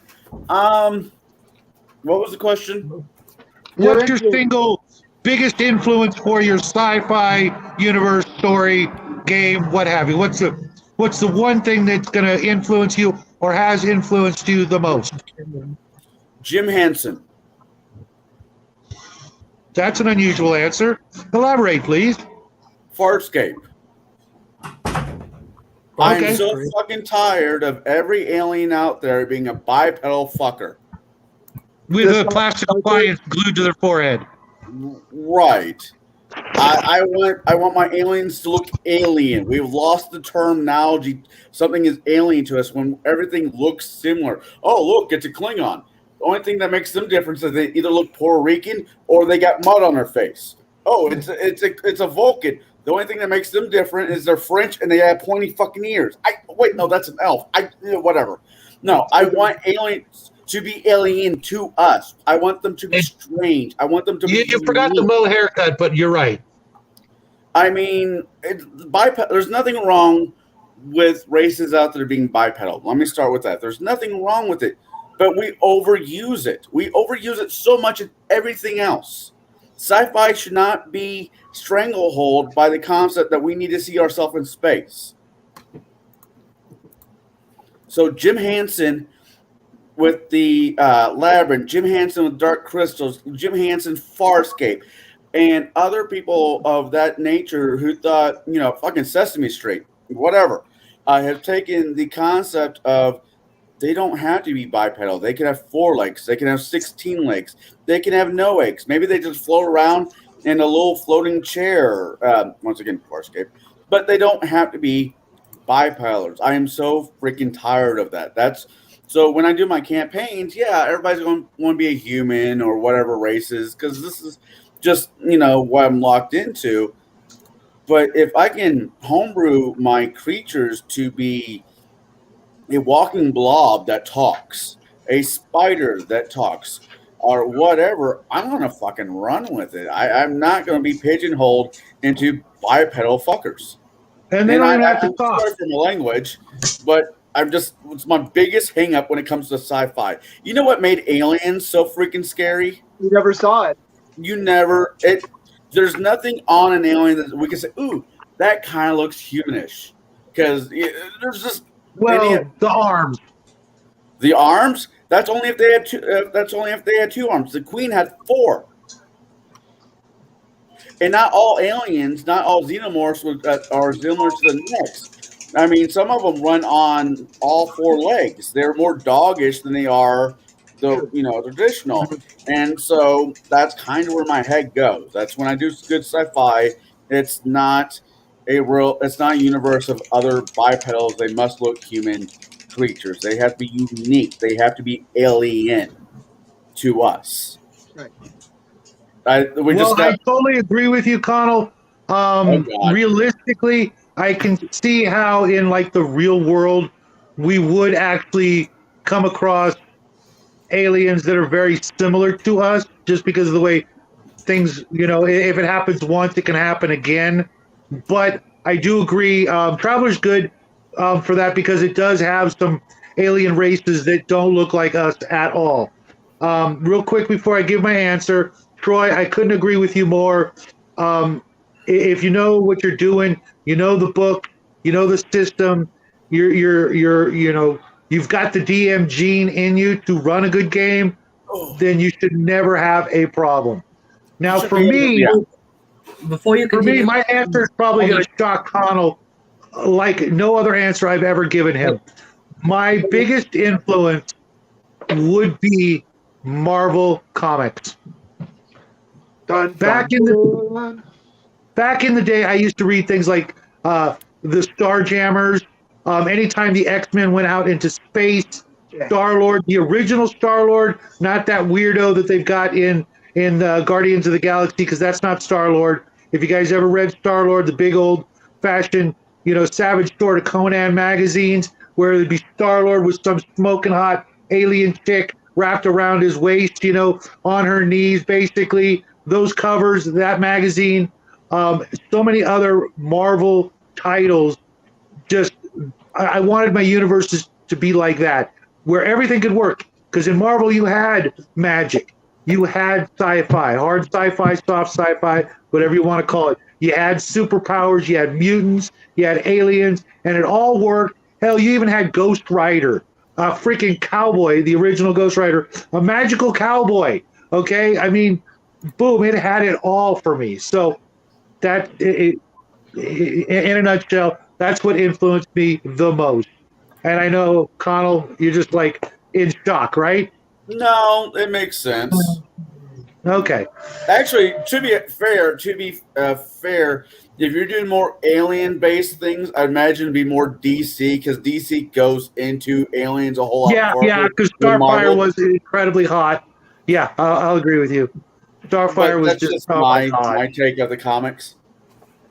What was the question? What's your single biggest influence for your sci-fi universe, story, game, what have you? What's the one thing that's going to influence you or has influenced you the most? Jim Henson. That's an unusual answer. Elaborate, please. Farscape. I'm Okay. so fucking tired of every alien out there being a bipedal fucker. With a plastic appliance glued to their forehead. Right. I want my aliens to look alien. We've lost the terminology. Something is alien to us when everything looks similar. Oh, look, it's a Klingon. The only thing that makes them different is they either look Puerto Rican or they got mud on their face. Oh, it's a Vulcan. The only thing that makes them different is they're French and they have pointy fucking ears. Wait, no, that's an elf. Whatever. No, I want aliens to be alien to us. I want them to be strange. I want them to be. You forgot the Mo haircut, but you're right. I mean, there's nothing wrong with races out there being bipedal. Let me start with that. There's nothing wrong with it, but we overuse it. We overuse it so much in everything else. Sci-fi should not be stranglehold by the concept that we need to see ourselves in space. So Jim Henson with the Labyrinth, Jim Henson with Dark Crystals, Jim Henson Farscape, and other people of that nature who thought, fucking Sesame Street, whatever, have taken the concept of they don't have to be bipedal. They can have 4 legs. They can have 16 legs. They can have no legs. Maybe they just float around in a little floating chair. Once again, Farscape. But they don't have to be bipedals. I am so freaking tired of that. So when I do my campaigns, everybody's going to want to be a human or whatever races, because this is just, what I'm locked into. But if I can homebrew my creatures to be a walking blob that talks, a spider that talks, or whatever, I'm going to fucking run with it. I'm not going to be pigeonholed into bipedal fuckers. And they don't even have to talk. Sorry for my language, but it's my biggest hang up when it comes to sci-fi. You know what made Aliens so freaking scary? You never saw it. There's nothing on an alien that we can say, ooh, that kind of looks humanish. Because there's just the arms. The arms? That's only if they had two. That's only if they had 2 arms. The Queen had 4. And not all aliens, not all xenomorphs are similar to the next. I mean, some of them run on all 4 legs. They're more doggish than they are traditional. And so that's kind of where my head goes. That's when I do good sci-fi. It's not a universe of other bipedals. They must look human creatures. They have to be unique. They have to be alien to us. Right. I totally agree with you, Connell. Realistically, I can see how in the real world we would actually come across aliens that are very similar to us, just because of the way things, if it happens once, it can happen again. But I do agree, Traveler's good for that, because it does have some alien races that don't look like us at all. Real quick before I give my answer, Troy, I couldn't agree with you more. If you know what you're doing, the book, the system, you've got the DM gene in you to run a good game, then you should never have a problem. Now, for me, before you continue, my answer is probably going to shock Connell like no other answer I've ever given him. My biggest influence would be Marvel Comics. Back in the day, I used to read things like the Starjammers. Anytime the X-Men went out into space, Star-Lord, the original Star-Lord, not that weirdo that they've got in Guardians of the Galaxy, because that's not Star-Lord. If you guys ever read Star-Lord, the big old-fashioned, Savage sort of Conan magazines, where it'd be Star-Lord with some smoking hot alien chick wrapped around his waist, on her knees, basically. Those covers, that magazine, so many other Marvel titles. Just, I wanted my universes to be like that, where everything could work. Because in Marvel, you had magic. You had sci-fi, hard sci-fi, soft sci-fi, whatever you want to call it. You had superpowers, you had mutants, you had aliens, and it all worked. Hell, you even had Ghost Rider, a freaking cowboy, the original Ghost Rider, a magical cowboy, okay? I mean, boom, it had it all for me. So in a nutshell, that's what influenced me the most. And I know, Connell, you're just like in shock, right? No, it makes sense. Okay. Actually, to be fair, if you're doing more alien-based things, I imagine it'd be more DC because DC goes into aliens a whole lot Yeah, farther because than Starfire Marvel. was incredibly hot. Yeah, I'll agree with you. But Starfire was that's just just so much my hot. my take of the comics.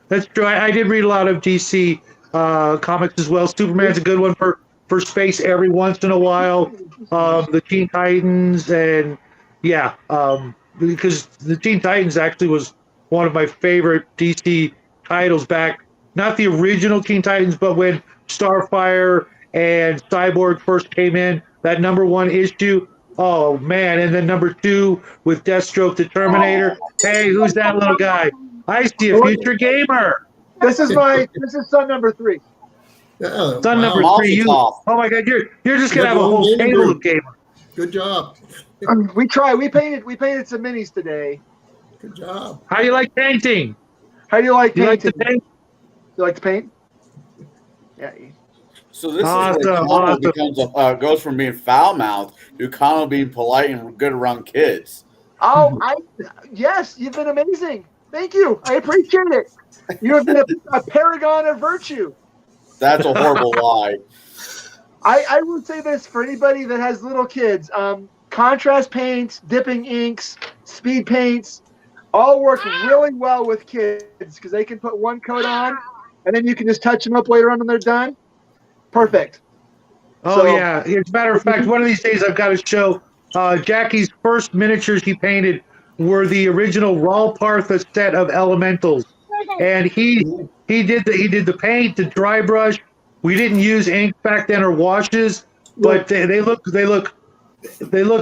That's true. I did read a lot of DC comics as well. Superman's a good one for space every once in a while. The Teen Titans and yeah, because the Teen Titans actually was one of my favorite DC titles back. Not the original Teen Titans, but when Starfire and Cyborg first came in, that #1 issue. Oh man! And then #2 with Deathstroke the Terminator. Hey, who's that little guy? I see a future gamer. This is son number 3. Yeah, Son wow. #3, you. Off. Oh my God, you're just You gonna have have a your own whole gaming table group. of gamers. Good job. We painted some minis today. Good job. How do you like painting? How do you like You like painting? to paint? You like to paint? Yeah. So this Awesome, is where Connell awesome. becomes goes from being foul mouthed to Connell being polite and good around kids. Oh, yes, you've been amazing. Thank you. I appreciate it. You have been a paragon of virtue. That's a horrible lie. I would say this for anybody that has little kids. Contrast paints, dipping inks, speed paints, all work really well with kids because they can put one coat on and then you can just touch them up later on when they're done. Perfect. Oh yeah. As a matter of fact, one of these days I've got to show Jackie's first miniatures he painted were the original Ralpartha set of elementals, and he did the paint, the dry brush. We didn't use ink back then or washes, but they look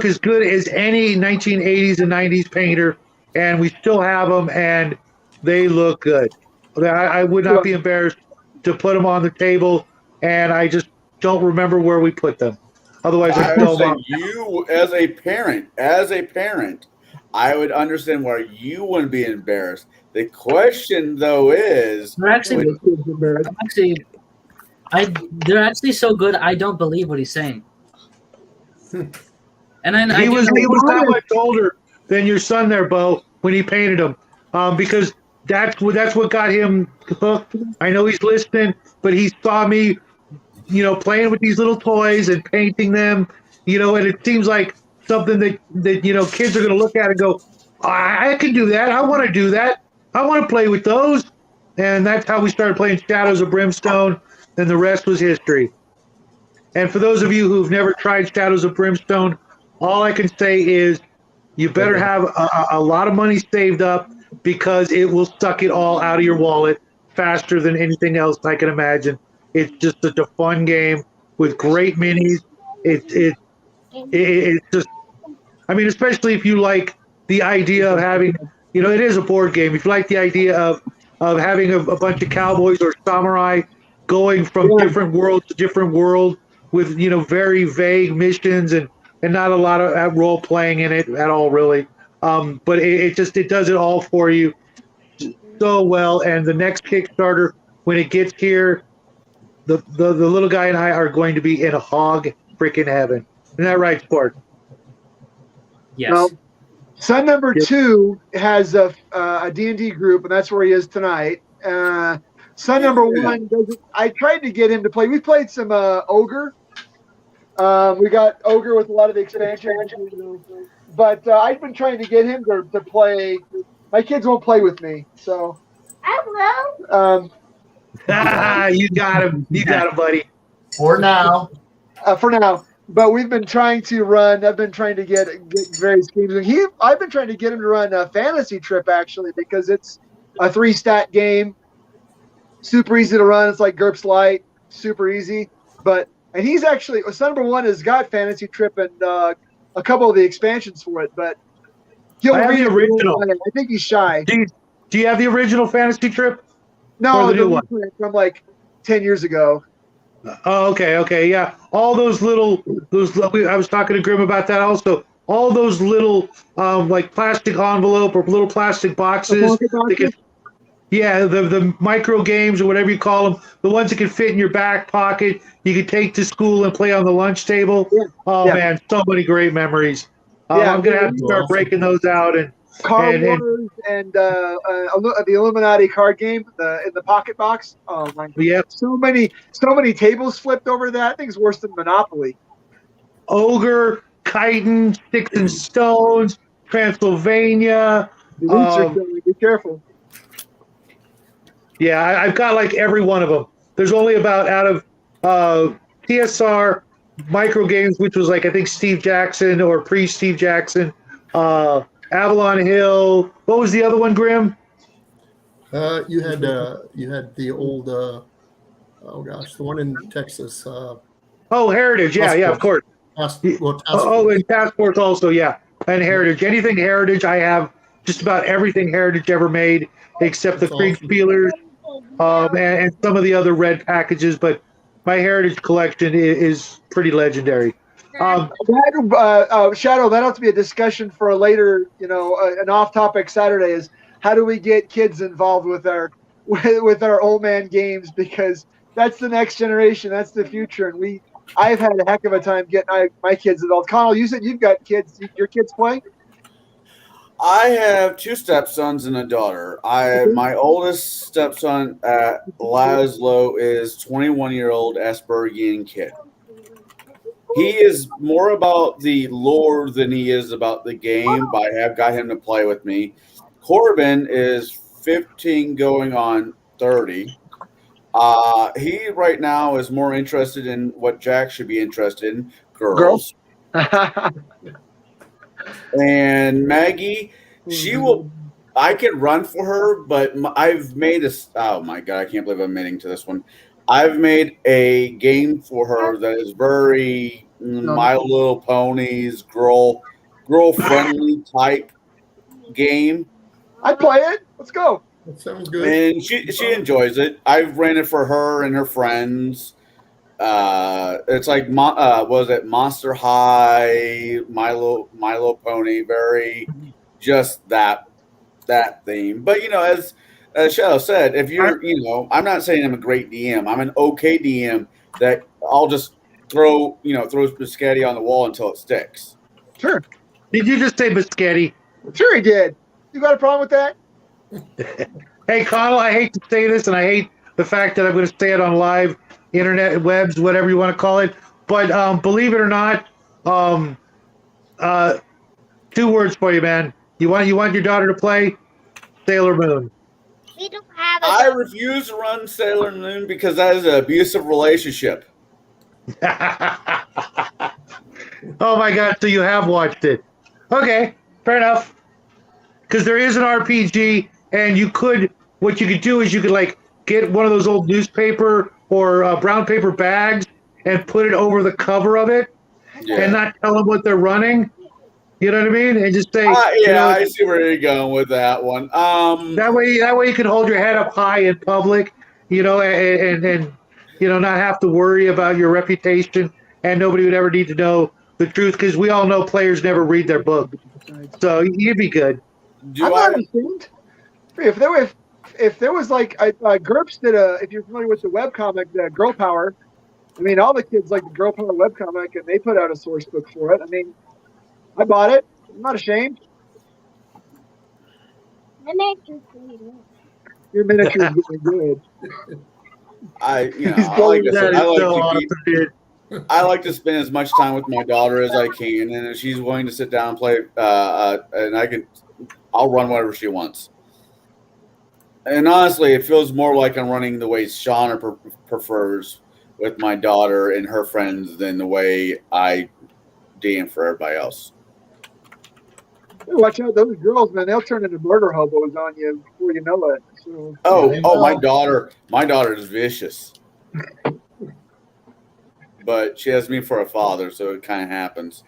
as good as any 1980s and 90s painter, and we still have them, and they look good. I would not be embarrassed to put them on the table, and I just don't remember where we put them. Otherwise, I I'd would throw them say out. you, as a parent, I would understand why you wouldn't be embarrassed. The question, though, is They're actually, they're actually so good. I don't believe what he's saying. And He was that much older than your son there, Bo, when he painted him, because that's what got him hooked. I know he's listening, but he saw me, playing with these little toys and painting them, and it seems like something that kids are going to look at and go, I can do that. I want to do that. I want to play with those. And that's how we started playing Shadows of Brimstone, and the rest was history. And for those of you who've never tried Shadows of Brimstone, all I can say is you better have a lot of money saved up because it will suck it all out of your wallet faster than anything else I can imagine. It's just such a fun game with great minis. It's just, I mean, especially if you like the idea of having, it is a board game. If you like the idea of having a bunch of cowboys or samurai going from different world to different world with, very vague missions and not a lot of role playing in it at all, really. But it does it all for you so well. And the next Kickstarter, when it gets here, the little guy and I are going to be in a hog freaking heaven. Isn't that right, Sport? Yes. Well, son number 2 has a D&D group, and that's where he is tonight. Son number 1 doesn't. I tried to get him to play. We played some Ogre. We got Ogre with a lot of the expansions, but I've been trying to get him to play. My kids won't play with me, so. You got him. You got him, buddy. For now. For now. But we've been trying to run. I've been trying to get various games. I've been trying to get him to run a fantasy trip actually because it's a 3-stat game, super easy to run. It's like GURPS Lite, super easy. And he's actually son number 1 has got fantasy trip and a couple of the expansions for it. But he'll read the original. I think he's shy. Do you have the original fantasy trip? No, the new one from like 10 years ago. Oh, okay, yeah. All those I was talking to Grim about that also. All those little like plastic envelope or little plastic boxes. Yeah, the micro games or whatever you call them, the ones that can fit in your back pocket, you can take to school and play on the lunch table. Yeah. Oh Yeah. man, so many great memories. Yeah, I'm gonna have to start Awesome. breaking those out and Car and Wars and the Illuminati card game, in the pocket box. Oh my! yeah, So many tables flipped over that. Thing's worse than Monopoly. Ogre, Chitin, Sticks and Stones, Transylvania. The roots are Um, showing. Be careful. yeah, I've got like every one of them. There's only about out of TSR micro games, which was like I think Steve Jackson or pre Steve Jackson. Avalon Hill. What was the other one, Grim? You had the old oh gosh, the one in Texas. Oh, Heritage. Yeah, Task yeah, of Force. course. Task Oh, Force. and Task Force also, yeah. And Heritage. Anything Heritage, I have just about everything Heritage ever made, except the That's Krieg awesome. Peelers and some of the other red packages. But my Heritage collection is pretty legendary. Shadow, that ought to be a discussion for a later, an off-topic Saturday. Is how do we get kids involved with our with our old man games, because that's the next generation, that's the future, and I've had a heck of a time getting my kids involved. Connell, you said you've got kids. Your kids play? I have two stepsons and a daughter. My oldest stepson, Laszlo, is 21-year-old Aspergian kid. He is more about the lore than he is about the game, but I have got him to play with me. Corbin is 15 going on 30. He right now is more interested in what Jack should be interested in, girls. And Maggie, I can run for her, but I've made this. Oh my God, I can't believe I'm admitting to this one. I've made a game for her that is very My Little Ponies girl friendly type game. I'd play it. Let's go. That sounds good. And she enjoys it. I've ran it for her and her friends. It's like was it Monster High, Milo Pony, very just that theme. But as Shadow said, if you're I'm not saying I'm a great DM. I'm an okay DM that I'll just throw biscotti on the wall until it sticks. Sure. Did you just say biscotti? Sure he did. You got a problem with that? Hey, Connell, I hate to say this, and I hate the fact that I'm going to say it on live internet webs, whatever you want to call it. But believe it or not, 2 words for you, man. You want your daughter to play Sailor Moon. We don't have I refuse to run Sailor Moon because that is an abusive relationship. Oh my God! So you have watched it? Okay, fair enough. Because there is an RPG, and what you could do is you could like get one of those old newspaper or brown paper bags and put it over the cover of it, and not tell them what they're running. You know what I mean? And just say, I see where you're going with that one. That way you can hold your head up high in public, and not have to worry about your reputation, and nobody would ever need to know the truth, because we all know players never read their book. So you'd be good. I'm not ashamed. If there was like GURPS did if you're familiar with the webcomic, the Girl Power, I mean, all the kids like the Girl Power webcomic, and they put out a source book for it. I mean, I bought it. I'm not ashamed. Your miniature is getting good. I like to spend as much time with my daughter as I can, and if she's willing to sit down and play, and I'll run whatever she wants. And honestly, it feels more like I'm running the way Shauna prefers with my daughter and her friends than the way I DM for everybody else. Watch out, those girls, man, they'll turn into murder hobos on you before you know it. So, my daughter is vicious. But she has me for a father, so it kind of happens.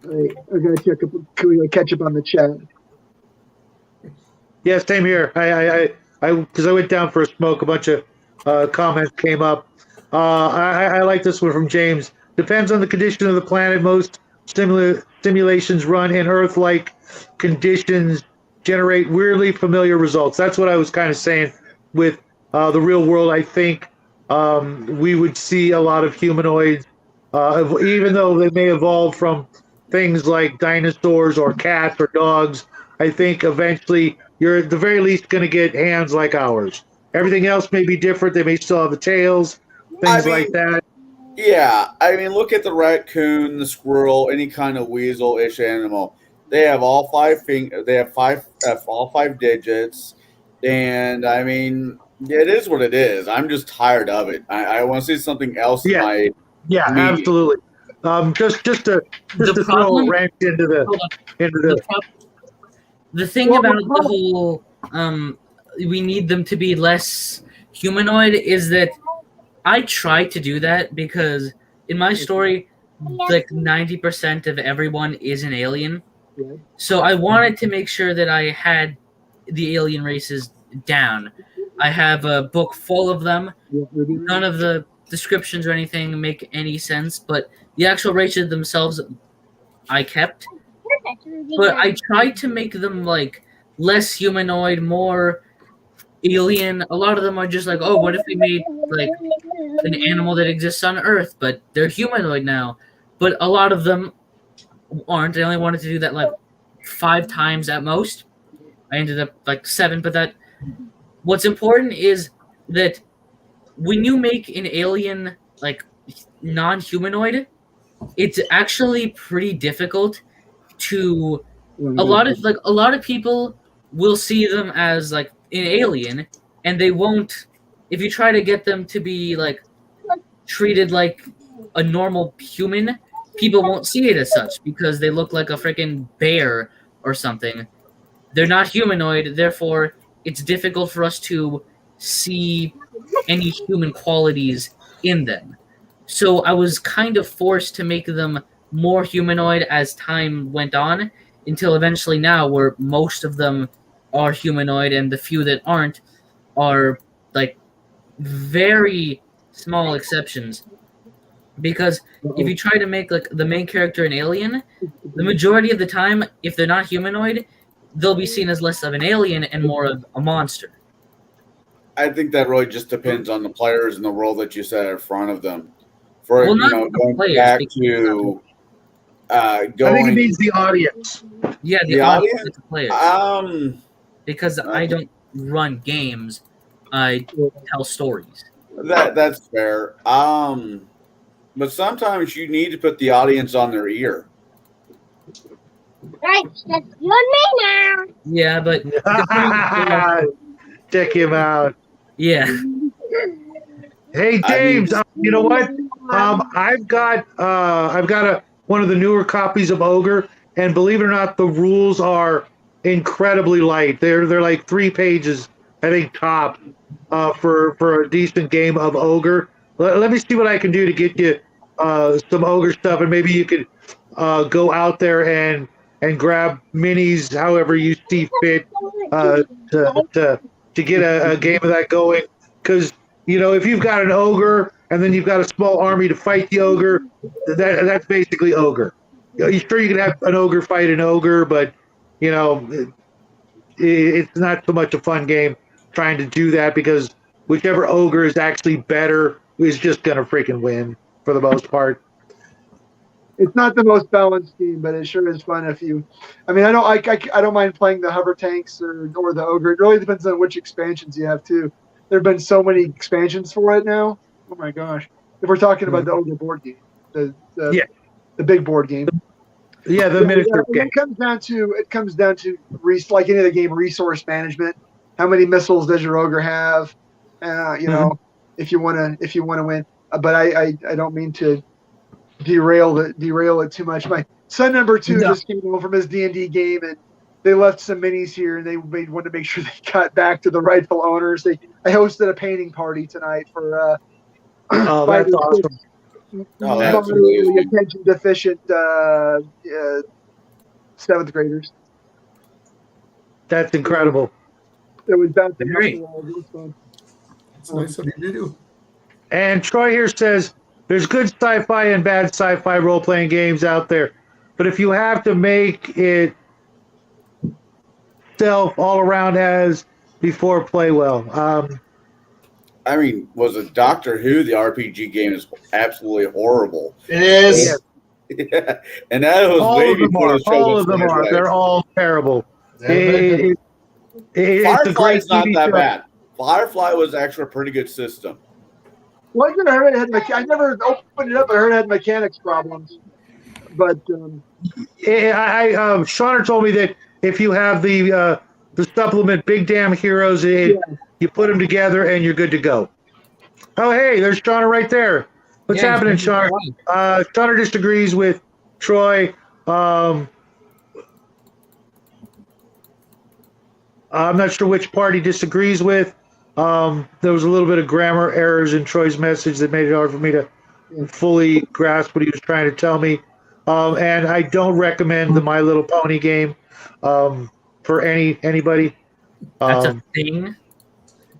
I gotta check up. Can we catch up on the chat? Yeah, same here. Because I went down for a smoke, a bunch of comments came up. I like this one from James. Depends on the condition of the planet. Most simulations run in Earth-like conditions generate weirdly familiar results. That's what I was kind of saying with the real world. I think we would see a lot of humanoids, even though they may evolve from things like dinosaurs or cats or dogs. I think eventually you're at the very least going to get hands like ours. Everything else may be different. They may still have the tails, I things like mean, that. yeah, I mean, look at the raccoon, the squirrel, any kind of weasel-ish animal. They have all all 5 digits, and I mean, it is what it is. I'm just tired of it. I want to see something else in Yeah, my yeah, media. absolutely. Just to throw a wrench into the the thing about the whole we need them to be less humanoid is that I try to do that because in my story, like 90% of everyone is an alien. So I wanted to make sure that I had the alien races down. I have a book full of them. None of the descriptions or anything make any sense, but the actual races themselves I kept. But I tried to make them like less humanoid, more alien. A lot of them are just like, oh, what if we made like an animal that exists on Earth, but they're humanoid now? But a lot of them aren't. I only wanted to do that like 5 times at most. I ended up like 7, but that what's important is that when you make an alien like non-humanoid, it's actually pretty difficult to a lot of people will see them as like an alien, and they won't. If you try to get them to be like treated like a normal human, people won't see it as such because they look like a freaking bear or something. They're not humanoid, therefore it's difficult for us to see any human qualities in them. So I was kind of forced to make them more humanoid as time went on, until eventually now where most of them are humanoid and the few that aren't are like very small exceptions. Because if you try to make like the main character an alien, the majority of the time, if they're not humanoid, they'll be seen as less of an alien and more of a monster. I think that really just depends on the players and the role that you set in front of them. For Well, not going the players, back because- to I think it going means the audience. Yeah, the audience. the players. Because I okay. don't run games, I tell stories. That's fair. But sometimes you need to put the audience on their ear. Right, that's your name now. Yeah, but Check him out. yeah. Hey James, you know what? I've got one of the newer copies of Ogre, and believe it or not, the rules are incredibly light. They're like 3 pages, I think, top for a decent game of Ogre. Let me see what I can do to get you some Ogre stuff, and maybe you could go out there and grab minis however you see fit to get a game of that going. Because if you've got an ogre and then you've got a small army to fight the ogre, that's basically Ogre. Sure, you can have an ogre fight an ogre, but it's not so much a fun game trying to do that, because whichever ogre is actually better is just gonna freaking win for the most part. It's not the most balanced game, but it sure is fun if you. I mean, I don't mind playing the hover tanks or the ogre. It really depends on which expansions you have too. There have been so many expansions for it now. Oh my gosh! If we're talking about the ogre board game, the big board game. Yeah, the miniature game. It comes down to like any other game, resource management. How many missiles does your ogre have? If you want to win. But I don't mean to derail it too much. My son number 2 just came home from his D&D game, and they left some minis here, and they wanted to make sure they got back to the rightful owners. I hosted a painting party tonight for that's awesome. moderately attention deficient 7th graders. That's incredible. It was bouncing off Great. the wall. It was fun. It's nice of you to do. And Troy here says there's good sci-fi and bad sci-fi role-playing games out there, but if you have to make it self all around as before play well. I mean, was it Doctor Who? The RPG game is absolutely horrible. It is. Yeah. And that was All way of them before are. the show All was of them finished, are. right? They're all terrible. Yeah. It's a great Firefly's not TV that show. bad. Firefly was actually a pretty good system. Well, I heard it had I never opened it up. I heard it had mechanics problems, but Shawner told me that if you have the supplement Big Damn Heroes, you put them together and you're good to go. Oh, hey, there's Shawner right there. What's happening, Shawner? Shawner disagrees with Troy. I'm not sure which part he disagrees with. There was a little bit of grammar errors in Troy's message that made it hard for me to fully grasp what he was trying to tell me. And I don't recommend the My Little Pony game for anybody. That's a thing.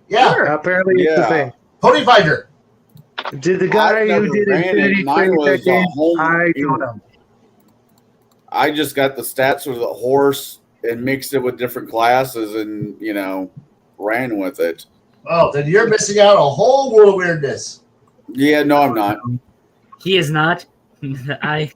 Yeah. Apparently, it's a thing. Pony Finder. Did the guy who did Infinity Mine create that was game? home. I don't know. I just got the stats of the horse and mixed it with different classes and, ran with it. Oh, then you're missing out a whole world of weirdness. Yeah, no, I'm not. He is not. Okay,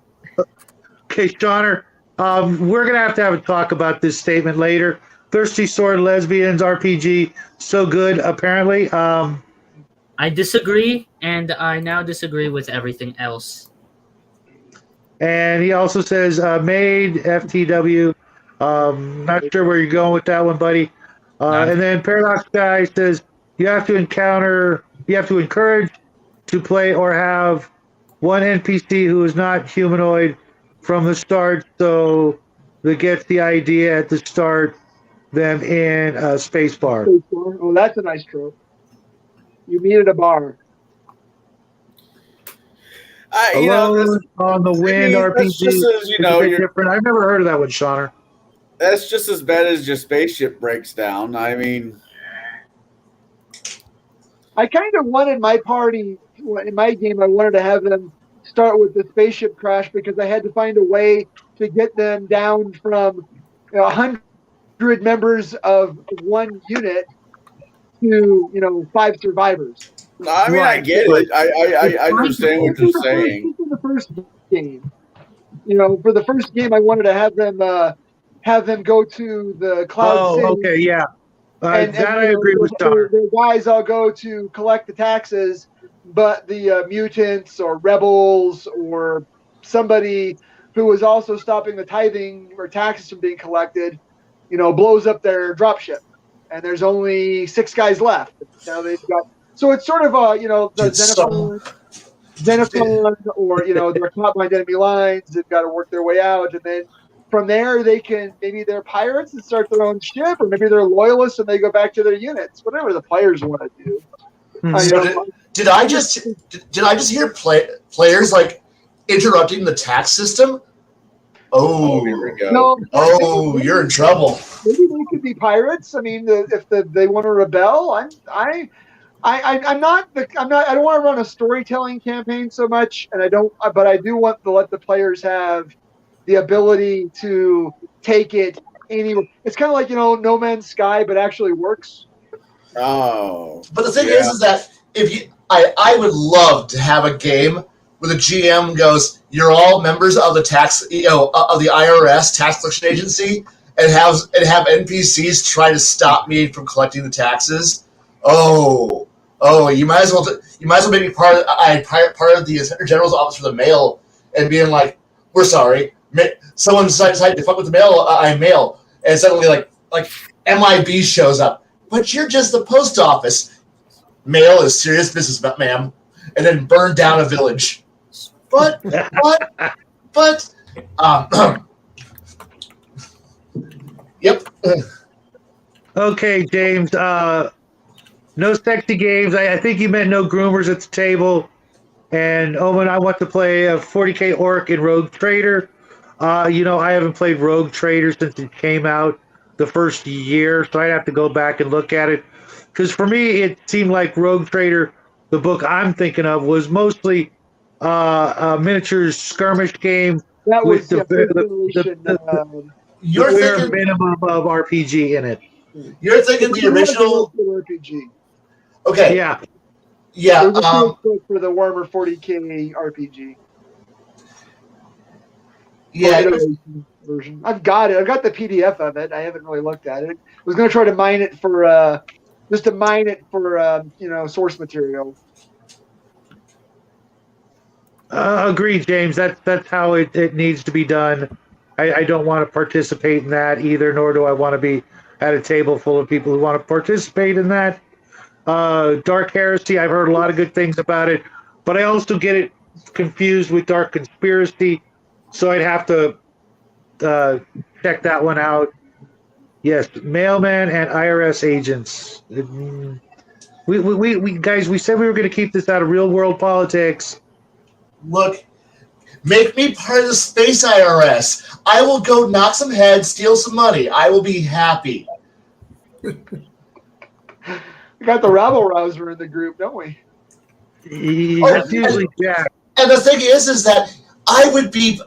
Shawner, we're going to have a talk about this statement later. Thirsty Sword Lesbians RPG, so good, apparently. I disagree, and I now disagree with everything else. And he also says, made FTW. Not sure where you're going with that one, buddy. And then Paradox Guy says, you have to encourage to play or have one NPC who is not humanoid from the start, so that gets the idea at the start, them in a space bar. Oh, that's a nice trope. You meet at a bar. Alone on the Wind RPG. That's just as, different. I've never heard of that one, Shawner. That's just as bad as your spaceship breaks down. I mean, I kind of wanted my party in my game. I wanted to have them start with the spaceship crash because I had to find a way to get them down from 100 members of one unit to 5 survivors. I mean, I get it. I understand what you're saying. For the first game, for the first game, I wanted to have them go to the Cloud City. Oh, okay, yeah. I agree with Shawner. The guys all go to collect the taxes, but the mutants or rebels or somebody who was also stopping the tithing or taxes from being collected, blows up their dropship, and there's only 6 guys left. Now they've got. So it's sort of the Xenophon, or they're caught behind enemy lines. They've got to work their way out, and then from there maybe they're pirates and start their own ship, or maybe they're loyalists and they go back to their units. Whatever the players want to do. So did I just hear players like interrupting the tax system? Oh, here we go. No, you're in trouble. Maybe they could be pirates. I mean, if they want to rebel, I don't want to run a storytelling campaign so much, but I do want to let the players have the ability to take it anywhere. It's kind of like No Man's Sky, but actually works. Oh, but the thing is that I would love to have a game where the GM goes, "You're all members of the tax, of the IRS tax collection agency," and have NPCs try to stop me from collecting the taxes. Oh, you might as well make me part of the Attorney General's office for the mail and being like, "We're sorry, someone decided to fuck with the mail," and suddenly like MIB shows up, but you're just the post office. Mail is serious business, ma'am, and then burn down a village. But yep. Okay, James. No sexy games. I think you meant no groomers at the table. And Owen, I want to play a 40k orc in Rogue Trader. I haven't played Rogue Trader since it came out the first year, so I'd have to go back and look at it. Because for me, it seemed like Rogue Trader, the book I'm thinking of, was mostly a miniature skirmish game. That was You're bare thinking minimum of RPG in it. you're thinking the original. RPG. Okay. Yeah. Yeah. There's a for the Warhammer 40K RPG. Yeah. Version. I've got it. I've got the PDF of it. I haven't really looked at it. I was going to try to mine it for just to mine it for source material. Agreed, James. That's how it needs to be done. I don't want to participate in that either, nor do I want to be at a table full of people who want to participate in that. Dark Heresy, I've heard a lot of good things about it, but I also get it confused with Dark Conspiracy, so I'd have to check that one out. Yes, mailman and IRS agents. We guys, we said we were going to keep this out of real world politics. Look, make me part of the space IRS. I will go knock some heads, steal some money. I will be happy. We got the rabble rouser in the group, don't we? That's usually Jack. And the thing is that I would be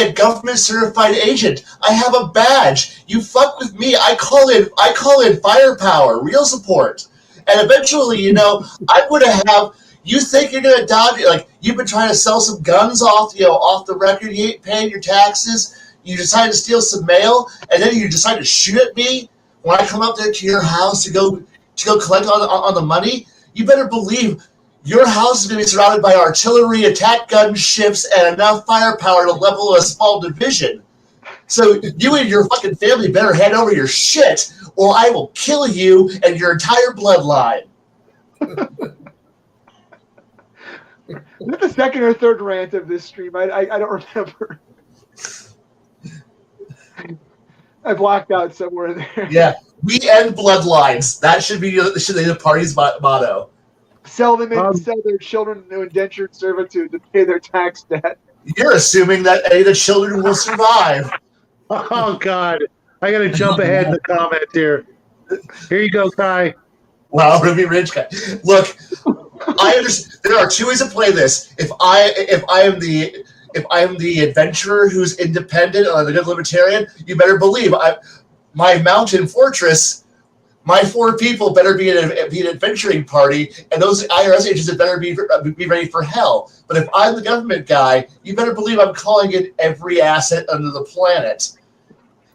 a government certified agent. I have a badge. You fuck with me, I call in firepower, real support. And eventually, I would have. You think you're gonna dodge? Like you've been trying to sell some guns off the record. You ain't paying your taxes. You decide to steal some mail, and then you decide to shoot at me when I come up there to your house to go collect on the money. You better believe your house is gonna be surrounded by artillery, attack gun ships, and enough firepower to level a small division. So you and your fucking family better hand over your shit, or I will kill you and your entire bloodline. Is it the second or third rant of this stream? I don't remember. I blocked out somewhere there. Yeah, we end bloodlines. That should be the party's motto. Sell their children into indentured servitude to pay their tax debt. You're assuming that any of the children will survive. Oh God, I got to jump ahead in the comments here. Here you go, Kai. Wow, Ruby Ridge guy. Look, I understand. There are two ways to play this. If I am the adventurer who's independent or the good libertarian, you better believe my mountain fortress, my 4 people better be an adventuring party, and those IRS agents had better be ready for hell. But if I'm the government guy, you better believe I'm calling in every asset under the planet.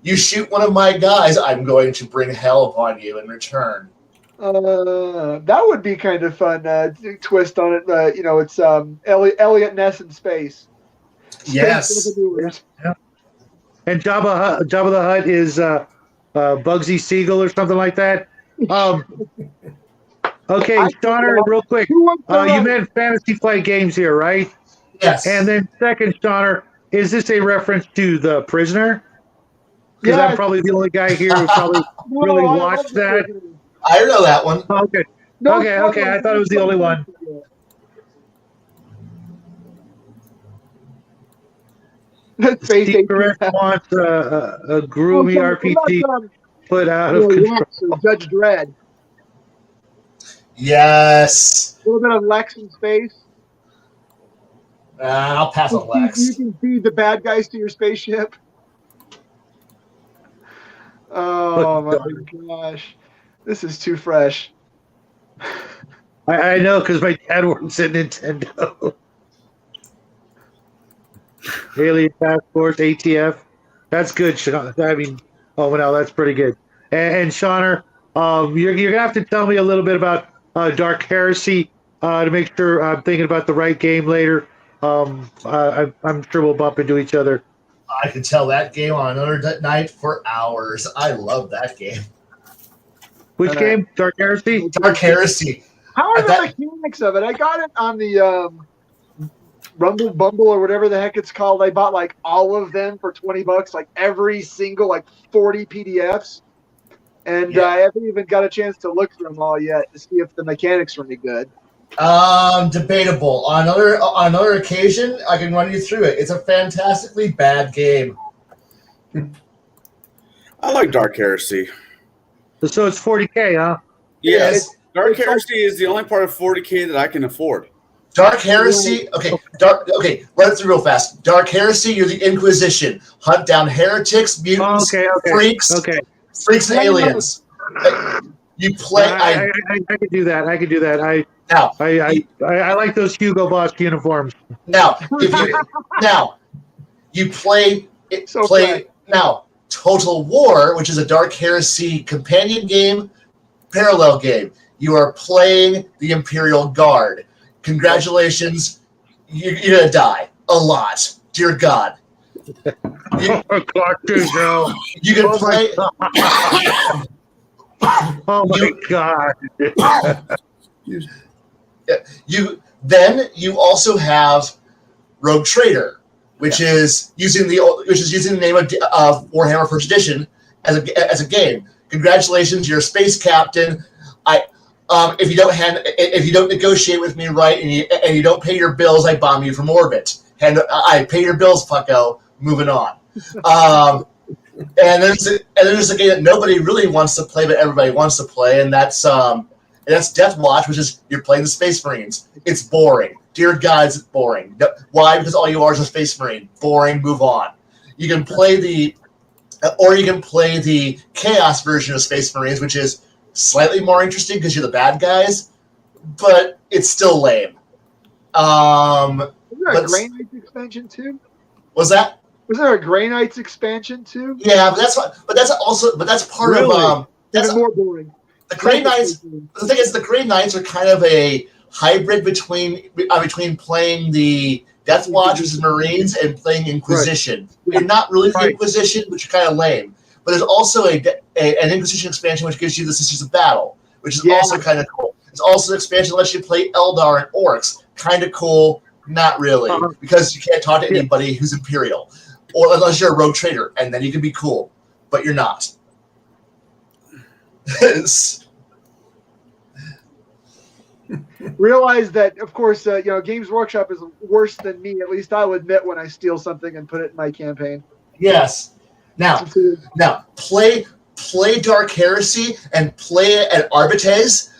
You shoot one of my guys, I'm going to bring hell upon you in return. That would be kind of fun twist on it. It's Elliot Ness in space. Yes. Yeah. And Jabba the Hutt is Bugsy Siegel or something like that. Okay, Stoner, real quick. You meant Fantasy Flight Games here, right? Yes. And then second, Stoner, is this a reference to The Prisoner? Because I'm probably the only guy here who probably really watched that. I know that one. Okay. Okay. I thought it was the only one. Steve Correct wants a groovy RPG put out of control. Judge Dredd. Yes. A little bit of Lex in space. I'll pass on Lex. You can feed the bad guys to your spaceship. Oh my gosh. This is too fresh. I know because my dad works at Nintendo. Alien Task Force, ATF. That's good, Sean. I mean, no, that's pretty good. And Shauner, you're going to have to tell me a little bit about Dark Heresy to make sure I'm thinking about the right game later. I'm sure we'll bump into each other. I could tell that game on another night for hours. I love that game. Which game? Dark Heresy? Dark Heresy. How are the mechanics of it? I got it on the Rumble Bumble or whatever the heck it's called. I bought like all of them for $20, like every single 40 PDFs. And I haven't even got a chance to look through them all yet to see if the mechanics are any good. Debatable. On another occasion, I can run you through it. It's a fantastically bad game. I like Dark Heresy. So it's 40K, huh? Yes. Dark Heresy is the only part of 40K that I can afford. Dark Heresy. Okay, Okay, run it through real fast. Dark Heresy. You're the Inquisition. Hunt down heretics, mutants, freaks, freaks, and aliens. You play. I could do that. I could do that. I like those Hugo Boss uniforms. Now, you play now Total War, which is a Dark Heresy companion game, parallel game. You are playing the Imperial Guard. Congratulations, you're gonna die a lot. Dear God. You can play. Oh my God. You also have Rogue Trader, which is using the name of Warhammer First Edition as a game. Congratulations, you're a space captain. If you don't negotiate with me right and you don't pay your bills, I bomb you from orbit. And I pay your bills, fucko. Moving on. And there's a game that nobody really wants to play, but everybody wants to play, and that's Death Watch, which is you're playing the Space Marines. It's boring. Dear God, it's boring. Why? Because all you are is a Space Marine. Boring. Move on. You can play the Chaos version of Space Marines, which is slightly more interesting because you're the bad guys, but it's still lame. Isn't there a Grey Knights expansion too? Was that? Was there a Grey Knights expansion too? Yeah, but that's part of that's more boring. The Grey Knights. The thing is, the Grey Knights are kind of a hybrid between playing the Death Watch versus Marines and playing Inquisition. Right. You're not really the Inquisition, which is kind of lame. But there's also an Inquisition expansion which gives you the Sisters of Battle, which is also kind of cool. It's also an expansion that lets you play Eldar and Orcs. Kind of cool, not really, because you can't talk to anybody who's Imperial. Or unless you're a rogue trader, and then you can be cool, but you're not. Realize that, of course, Games Workshop is worse than me. At least I'll admit when I steal something and put it in my campaign. Yes. Now, play Dark Heresy and play it at Arbites.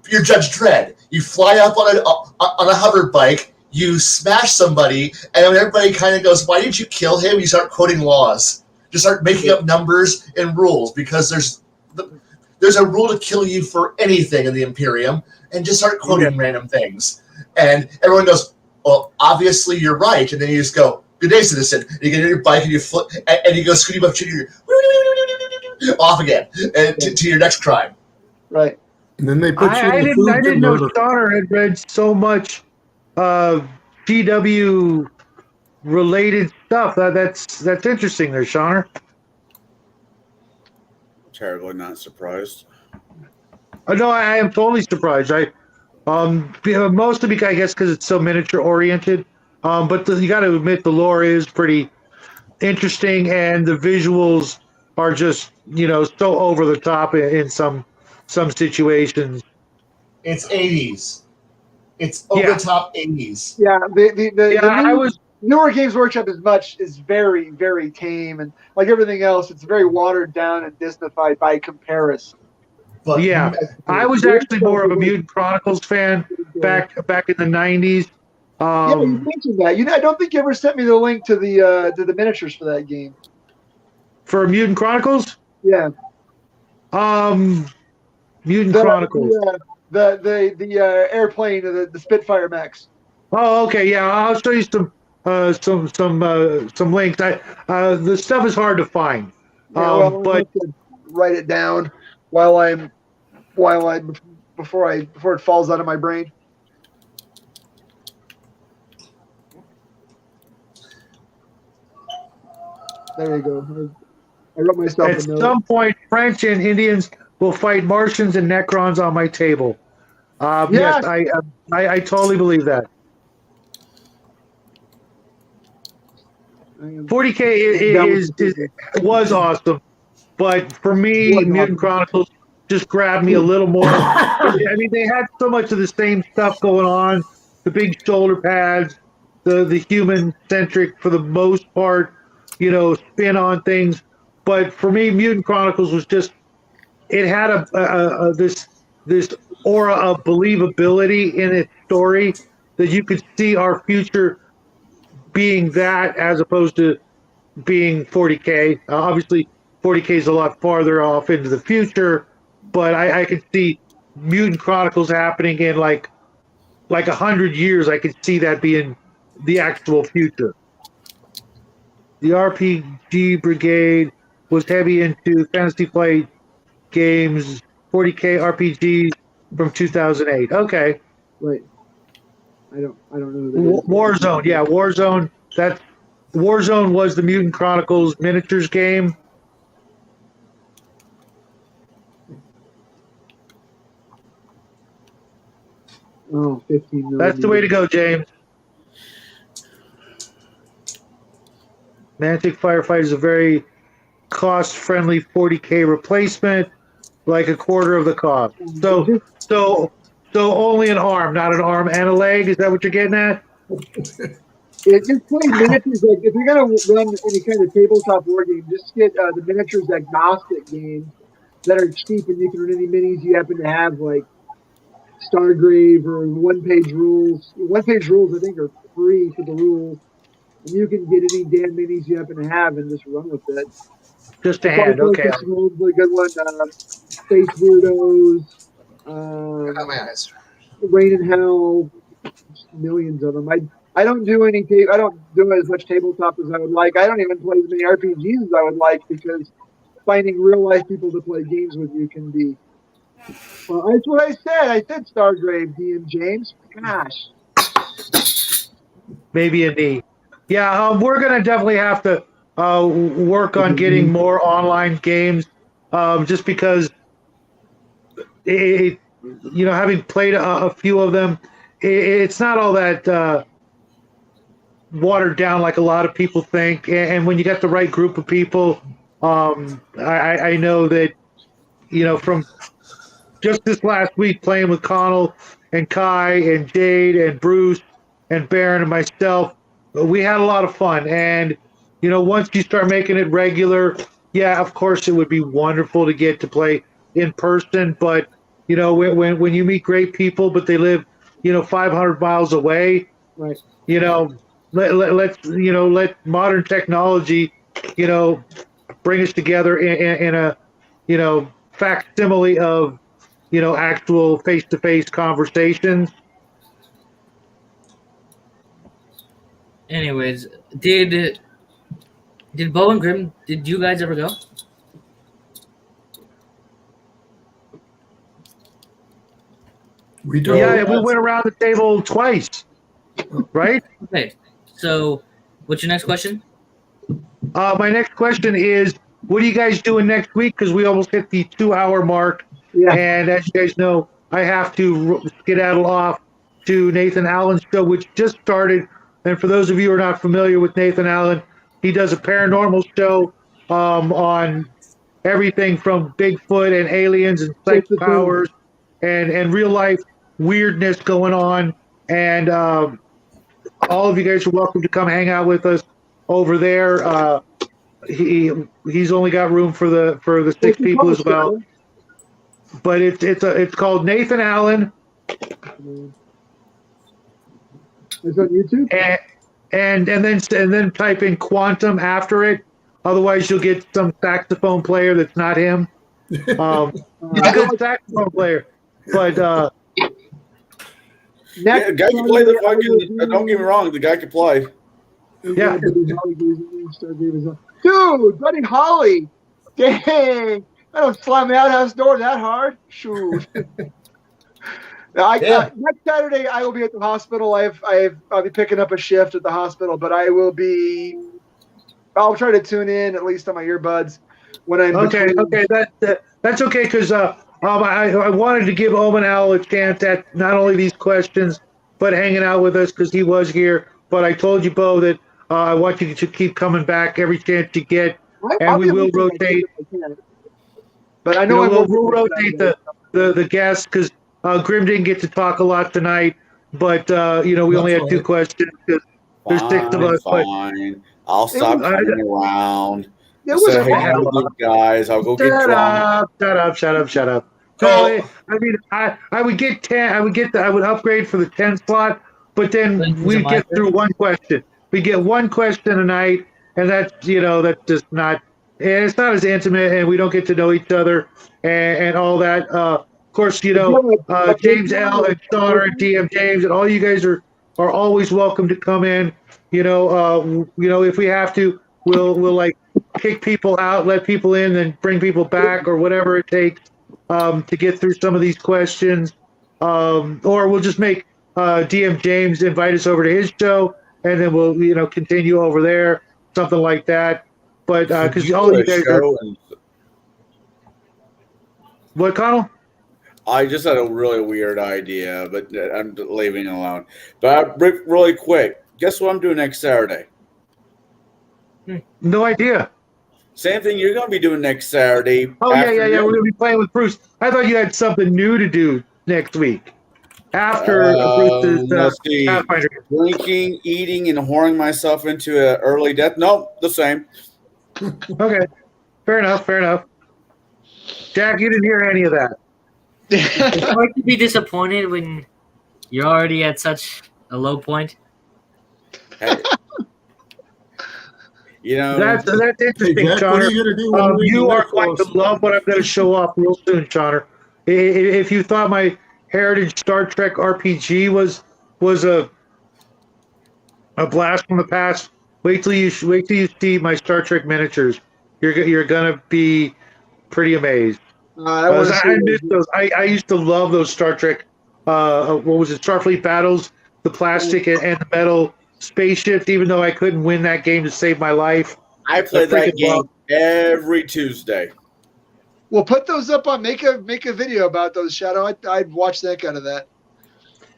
You're Judge Dredd. You fly up on a hover bike. You smash somebody, and when everybody kind of goes, "Why did you kill him?" You start quoting laws. Just start making up numbers and rules because there's a rule to kill you for anything in the Imperium, and just start quoting random things. And everyone goes, "Well, obviously you're right." And then you just go, "Good day, citizen." And you get on your bike and you flip, and you go scooting up to off again and to your next crime. Right. And then they put you I didn't know Stoner had read so much GW related stuff. That's interesting there, Shawner. Terribly not surprised. No, I am totally surprised. Mostly because I guess because it's so miniature oriented. But you got to admit the lore is pretty interesting, and the visuals are just so over the top in some situations. It's 80s. It's over the top 80s. Yeah, newer Games Workshop is very, very tame, and like everything else, it's very watered down and Disneyfied by comparison. But I was actually more of a Mutant Chronicles fan back in the 90s. You mentioned that. I don't think you ever sent me the link to the miniatures for that game. For Mutant Chronicles? Yeah. Mutant Chronicles. The airplane, the Spitfire mechs. Oh, okay, yeah. I'll show you some links. The stuff is hard to find. But write it down before it falls out of my brain. There you go. I wrote myself at some point, French and Indians will fight Martians and Necrons on my table. Yes, I totally believe that. 40K was awesome, but for me, Mutant Chronicles just grabbed me a little more. I mean, they had so much of the same stuff going on: the big shoulder pads, the human-centric, for the most part, spin on things. But for me, Mutant Chronicles was just, it had this aura of believability in its story that you could see our future being that as opposed to being 40K. Obviously, 40K is a lot farther off into the future, but I could see Mutant Chronicles happening in like 100 years. I could see that being the actual future. The RPG Brigade was heavy into Fantasy Flight games, 40K RPGs from 2008. Okay. Right. I don't know who that is. Warzone. Yeah, Warzone. Warzone was the Mutant Chronicles miniatures game. Oh, 15 million. That's the way to go, James. Mantic Firefighter is a very cost-friendly 40K replacement, like a quarter of the cost. So only an arm, not an arm and a leg. Is that what you're getting at? Just play miniatures. Like if you're gonna run any kind of tabletop war game, just get the miniatures agnostic games that are cheap and you can run any minis you happen to have, like Stargrave or one-page rules. One-page rules, I think, are free for the rules. And you can get any damn minis you happen to have and just run with it. Just a hand, okay. Is a good one. Space Weirdos. I got my eyes. Rain and Hell. Millions of them. I don't do I don't do as much tabletop as I would like. I don't even play as many RPGs as I would like because finding real life people to play games with you can be. Well, that's what I said. I said Stargrave, DM James. Gosh. Maybe a knee. Yeah, we're gonna definitely have to work on getting more online games, just because having played a few of them, it's not all that watered down like a lot of people think. And when you got the right group of people, I know that from just this last week playing with Connell and Kai and Jade and Bruce and Baron and myself, we had a lot of fun. And once you start making it regular, yeah, of course it would be wonderful to get to play in person. But when you meet great people, but they live 500 miles away, right? Let modern technology bring us together in a facsimile of actual face-to-face conversations. Anyways, did Bo and Grim, did you guys ever go? We do. Yeah, we went around the table twice, right? Okay, so what's your next question? My next question is, what are you guys doing next week? Because we almost hit the 2-hour mark. Yeah. And as you guys know, I have to skedaddle off to Nathan Allen's show, which just started. And for those of you who are not familiar with Nathan Allen, he does a paranormal show on everything from Bigfoot and aliens and psychic powers and real life weirdness going on. And all of you guys are welcome to come hang out with us over there. He's only got room for the 6 people as well. But it's called Nathan Allen. It's on YouTube. And then type in quantum after it. Otherwise, you'll get some saxophone player that's not him. He's a good saxophone player, but yeah, the guy can play the fucking. Don't get me wrong, the guy can play. Yeah. Dude, Buddy Holly. Dang. I don't slam the outhouse door that hard. Shoot. Next Saturday I will be at the hospital. I'll be picking up a shift at the hospital, but I'll try to tune in at least on my earbuds when I'm okay. That's okay because I wanted to give Omen Owl a chance at not only these questions but hanging out with us because he was here. But I told you, Bo, that I want you to keep coming back every chance you get, and we will rotate. But I know we'll rotate the guests because Grim didn't get to talk a lot tonight. But we only had 2 questions because there's 6 of us. Fine. I'll stop running around. It was hey, you guys, I'll go get drunk. Shut up. So, I mean, I would get 10. I would upgrade for the 10 slot, but then we get through one question. We get one question a night, and that's that's just not. And it's not as intimate, and we don't get to know each other and all that. Of course, James L. and Sean and DM James and all you guys are always welcome to come in. If we have to, we'll like kick people out, let people in, then bring people back, or whatever it takes to get through some of these questions. Or we'll just make DM James invite us over to his show, and then we'll continue over there, something like that. But because all you guys are, what, Connell? I just had a really weird idea, but I'm leaving it alone. But really quick, guess what I'm doing next Saturday? No idea. Same thing you're going to be doing next Saturday. Oh, yeah. We're going to be playing with Bruce. I thought you had something new to do next week. After Bruce's Pathfinder. Drinking, eating, and whoring myself into an early death. Nope, the same. Okay. Fair enough. Jack, you didn't hear any of that. It's hard to be disappointed when you're already at such a low point. Hey. That's interesting, hey, Jack, Connor. what are you going to do? You are going to love what I'm going to show off real soon, Connor. If you thought my Heritage Star Trek RPG was a blast from the past, wait till you see my Star Trek miniatures. You're gonna be pretty amazed. I miss those. I used to love those Star Trek. What was it? Starfleet Battles, the plastic and the metal spaceships. Even though I couldn't win that game to save my life, I play that game every Tuesday. Well, put those up on make a video about those, Shadow. I'd watch the heck out of that.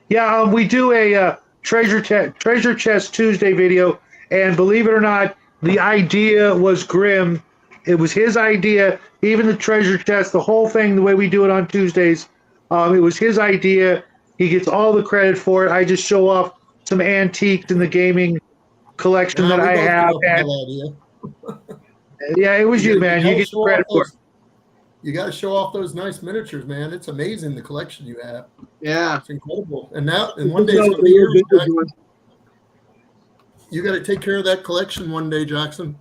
Yeah, we do a treasure chest Tuesday video, and believe it or not, the idea was Grim. It was his idea. Even the treasure chest, the whole thing, the way we do it on Tuesdays, it was his idea. He gets all the credit for it. I just show off some antiques in the gaming collection that I have. Yeah, it was you, man. You get the credit for it. You got to show off those nice miniatures, man. It's amazing the collection you have. Yeah, it's incredible. And one day it's going to be yours, you got to take care of that collection one day, Jackson,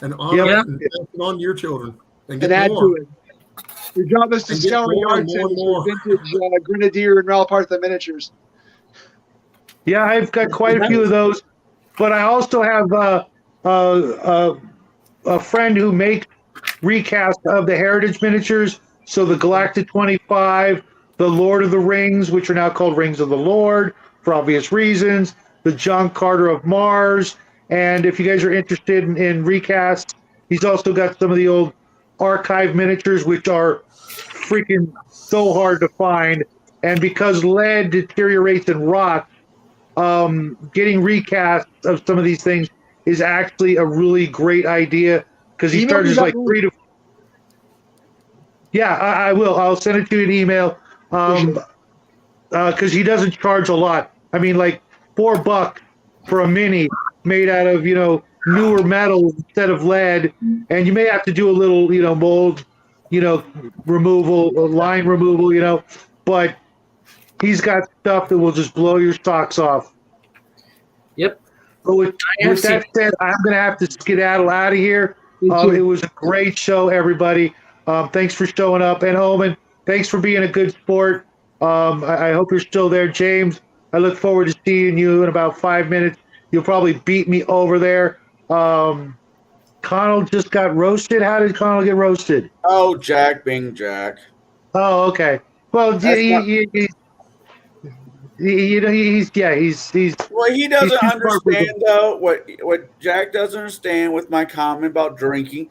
and honor it and pass it on to your children and get add more. to it. Your job is to scour yards and vintage Grenadier and Ralpartha miniatures. Yeah, I've got quite a few of those, but I also have a friend who makes recast of the Heritage miniatures. So the Galactic 25, the Lord of the Rings, which are now called Rings of the Lord for obvious reasons, the John Carter of Mars. And if you guys are interested in recasts, he's also got some of the old archive miniatures, which are freaking so hard to find. And because lead deteriorates and rots, getting recasts of some of these things is actually a really great idea. Because he charges like 3 to. Yeah, I will. I'll send it to you an email. Because he doesn't charge a lot. I mean, like $4 for a mini made out of newer metal instead of lead, and you may have to do a little mold, removal, line removal, but he's got stuff that will just blow your socks off. Yep. But with that said, I'm gonna have to skedaddle out of here. It was a great show, everybody. Thanks for showing up. And Omen, thanks for being a good sport. I hope you're still there. James, I look forward to seeing you in about 5 minutes. You'll probably beat me over there. Connell just got roasted. How did Connell get roasted? Oh, Jack being Jack. Oh, okay. Well, he's well, he doesn't understand though what Jack doesn't understand with my comment about drinking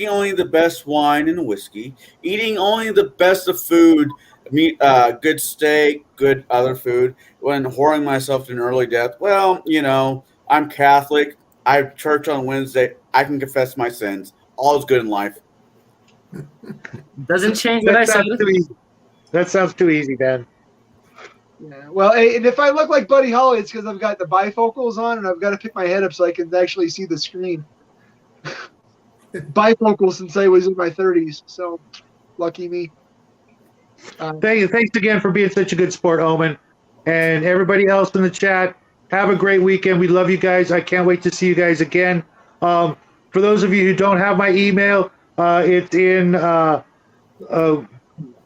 only the best wine and whiskey, eating only the best of food, meat, good steak, good other food, when whoring myself to an early death. Well, I'm Catholic. I have church on Wednesday. I can confess my sins. All is good in life. Doesn't change what I said. That sounds too easy, Ben. Yeah, well, and if I look like Buddy Holly, it's because I've got the bifocals on and I've got to pick my head up so I can actually see the screen. Bifocals since I was in my 30s, so lucky me. Thanks again for being such a good sport, Omen. And everybody else in the chat, have a great weekend. We love you guys. I can't wait to see you guys again. For those of you who don't have my email, it's in one of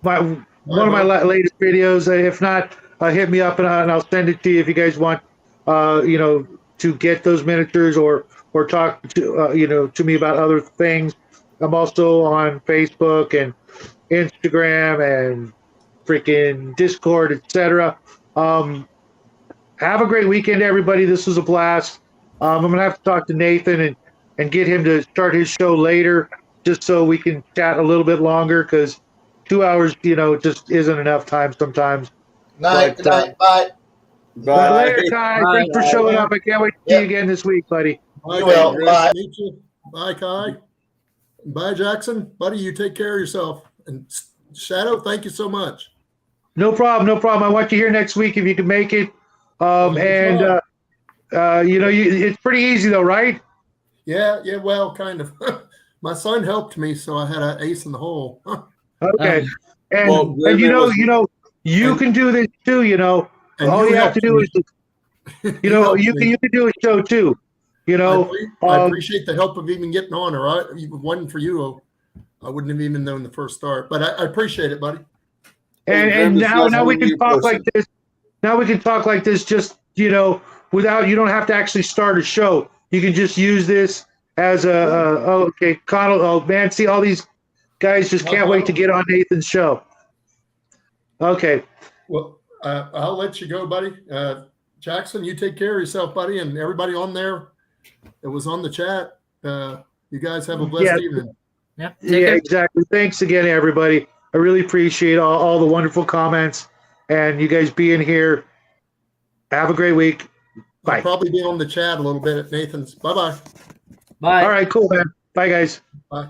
my latest videos. If not, hit me up and I'll send it to you if you guys want, to get those miniatures or talk to to me about other things. I'm also on Facebook and Instagram and freaking Discord, etc. Have a great weekend, everybody. This was a blast. I'm gonna have to talk to Nathan and get him to start his show later, just so we can chat a little bit longer. Because 2 hours, just isn't enough time sometimes. Night, good night, bye. But later, Kai. Bye. Thanks for showing up. I can't wait to see you again this week, buddy. Bye, You will. Kai. Bye. Nice to meet you. Bye, Kai. Bye, Jackson. Buddy, you take care of yourself. And Shadow, thank you so much. No problem. No problem. I want you here next week if you can make it. It's pretty easy though, right? Yeah, well, kind of. My son helped me, so I had an ace in the hole. Okay. And, Well, and you can do this too, And all you have to helped do me. is, you can do a show too, I appreciate the help of even getting on, or if it wasn't for you, I wouldn't have even known the first start. But I appreciate it, buddy. And now we can talk like this. Now we can talk like this, just without, you don't have to actually start a show. You can just use this as Connell. Oh man, see, all these guys just can't wait to get on Nathan's show. Okay. Well, I'll let you go, buddy. Jackson, you take care of yourself, buddy, and everybody on there that was on the chat. You guys have a blessed evening. Yeah, exactly. Thanks again, everybody. I really appreciate all the wonderful comments and you guys being here. Have a great week. Bye. I'll probably be on the chat a little bit at Nathan's. Bye-bye. Bye. All right, cool, man. Bye, guys. Bye.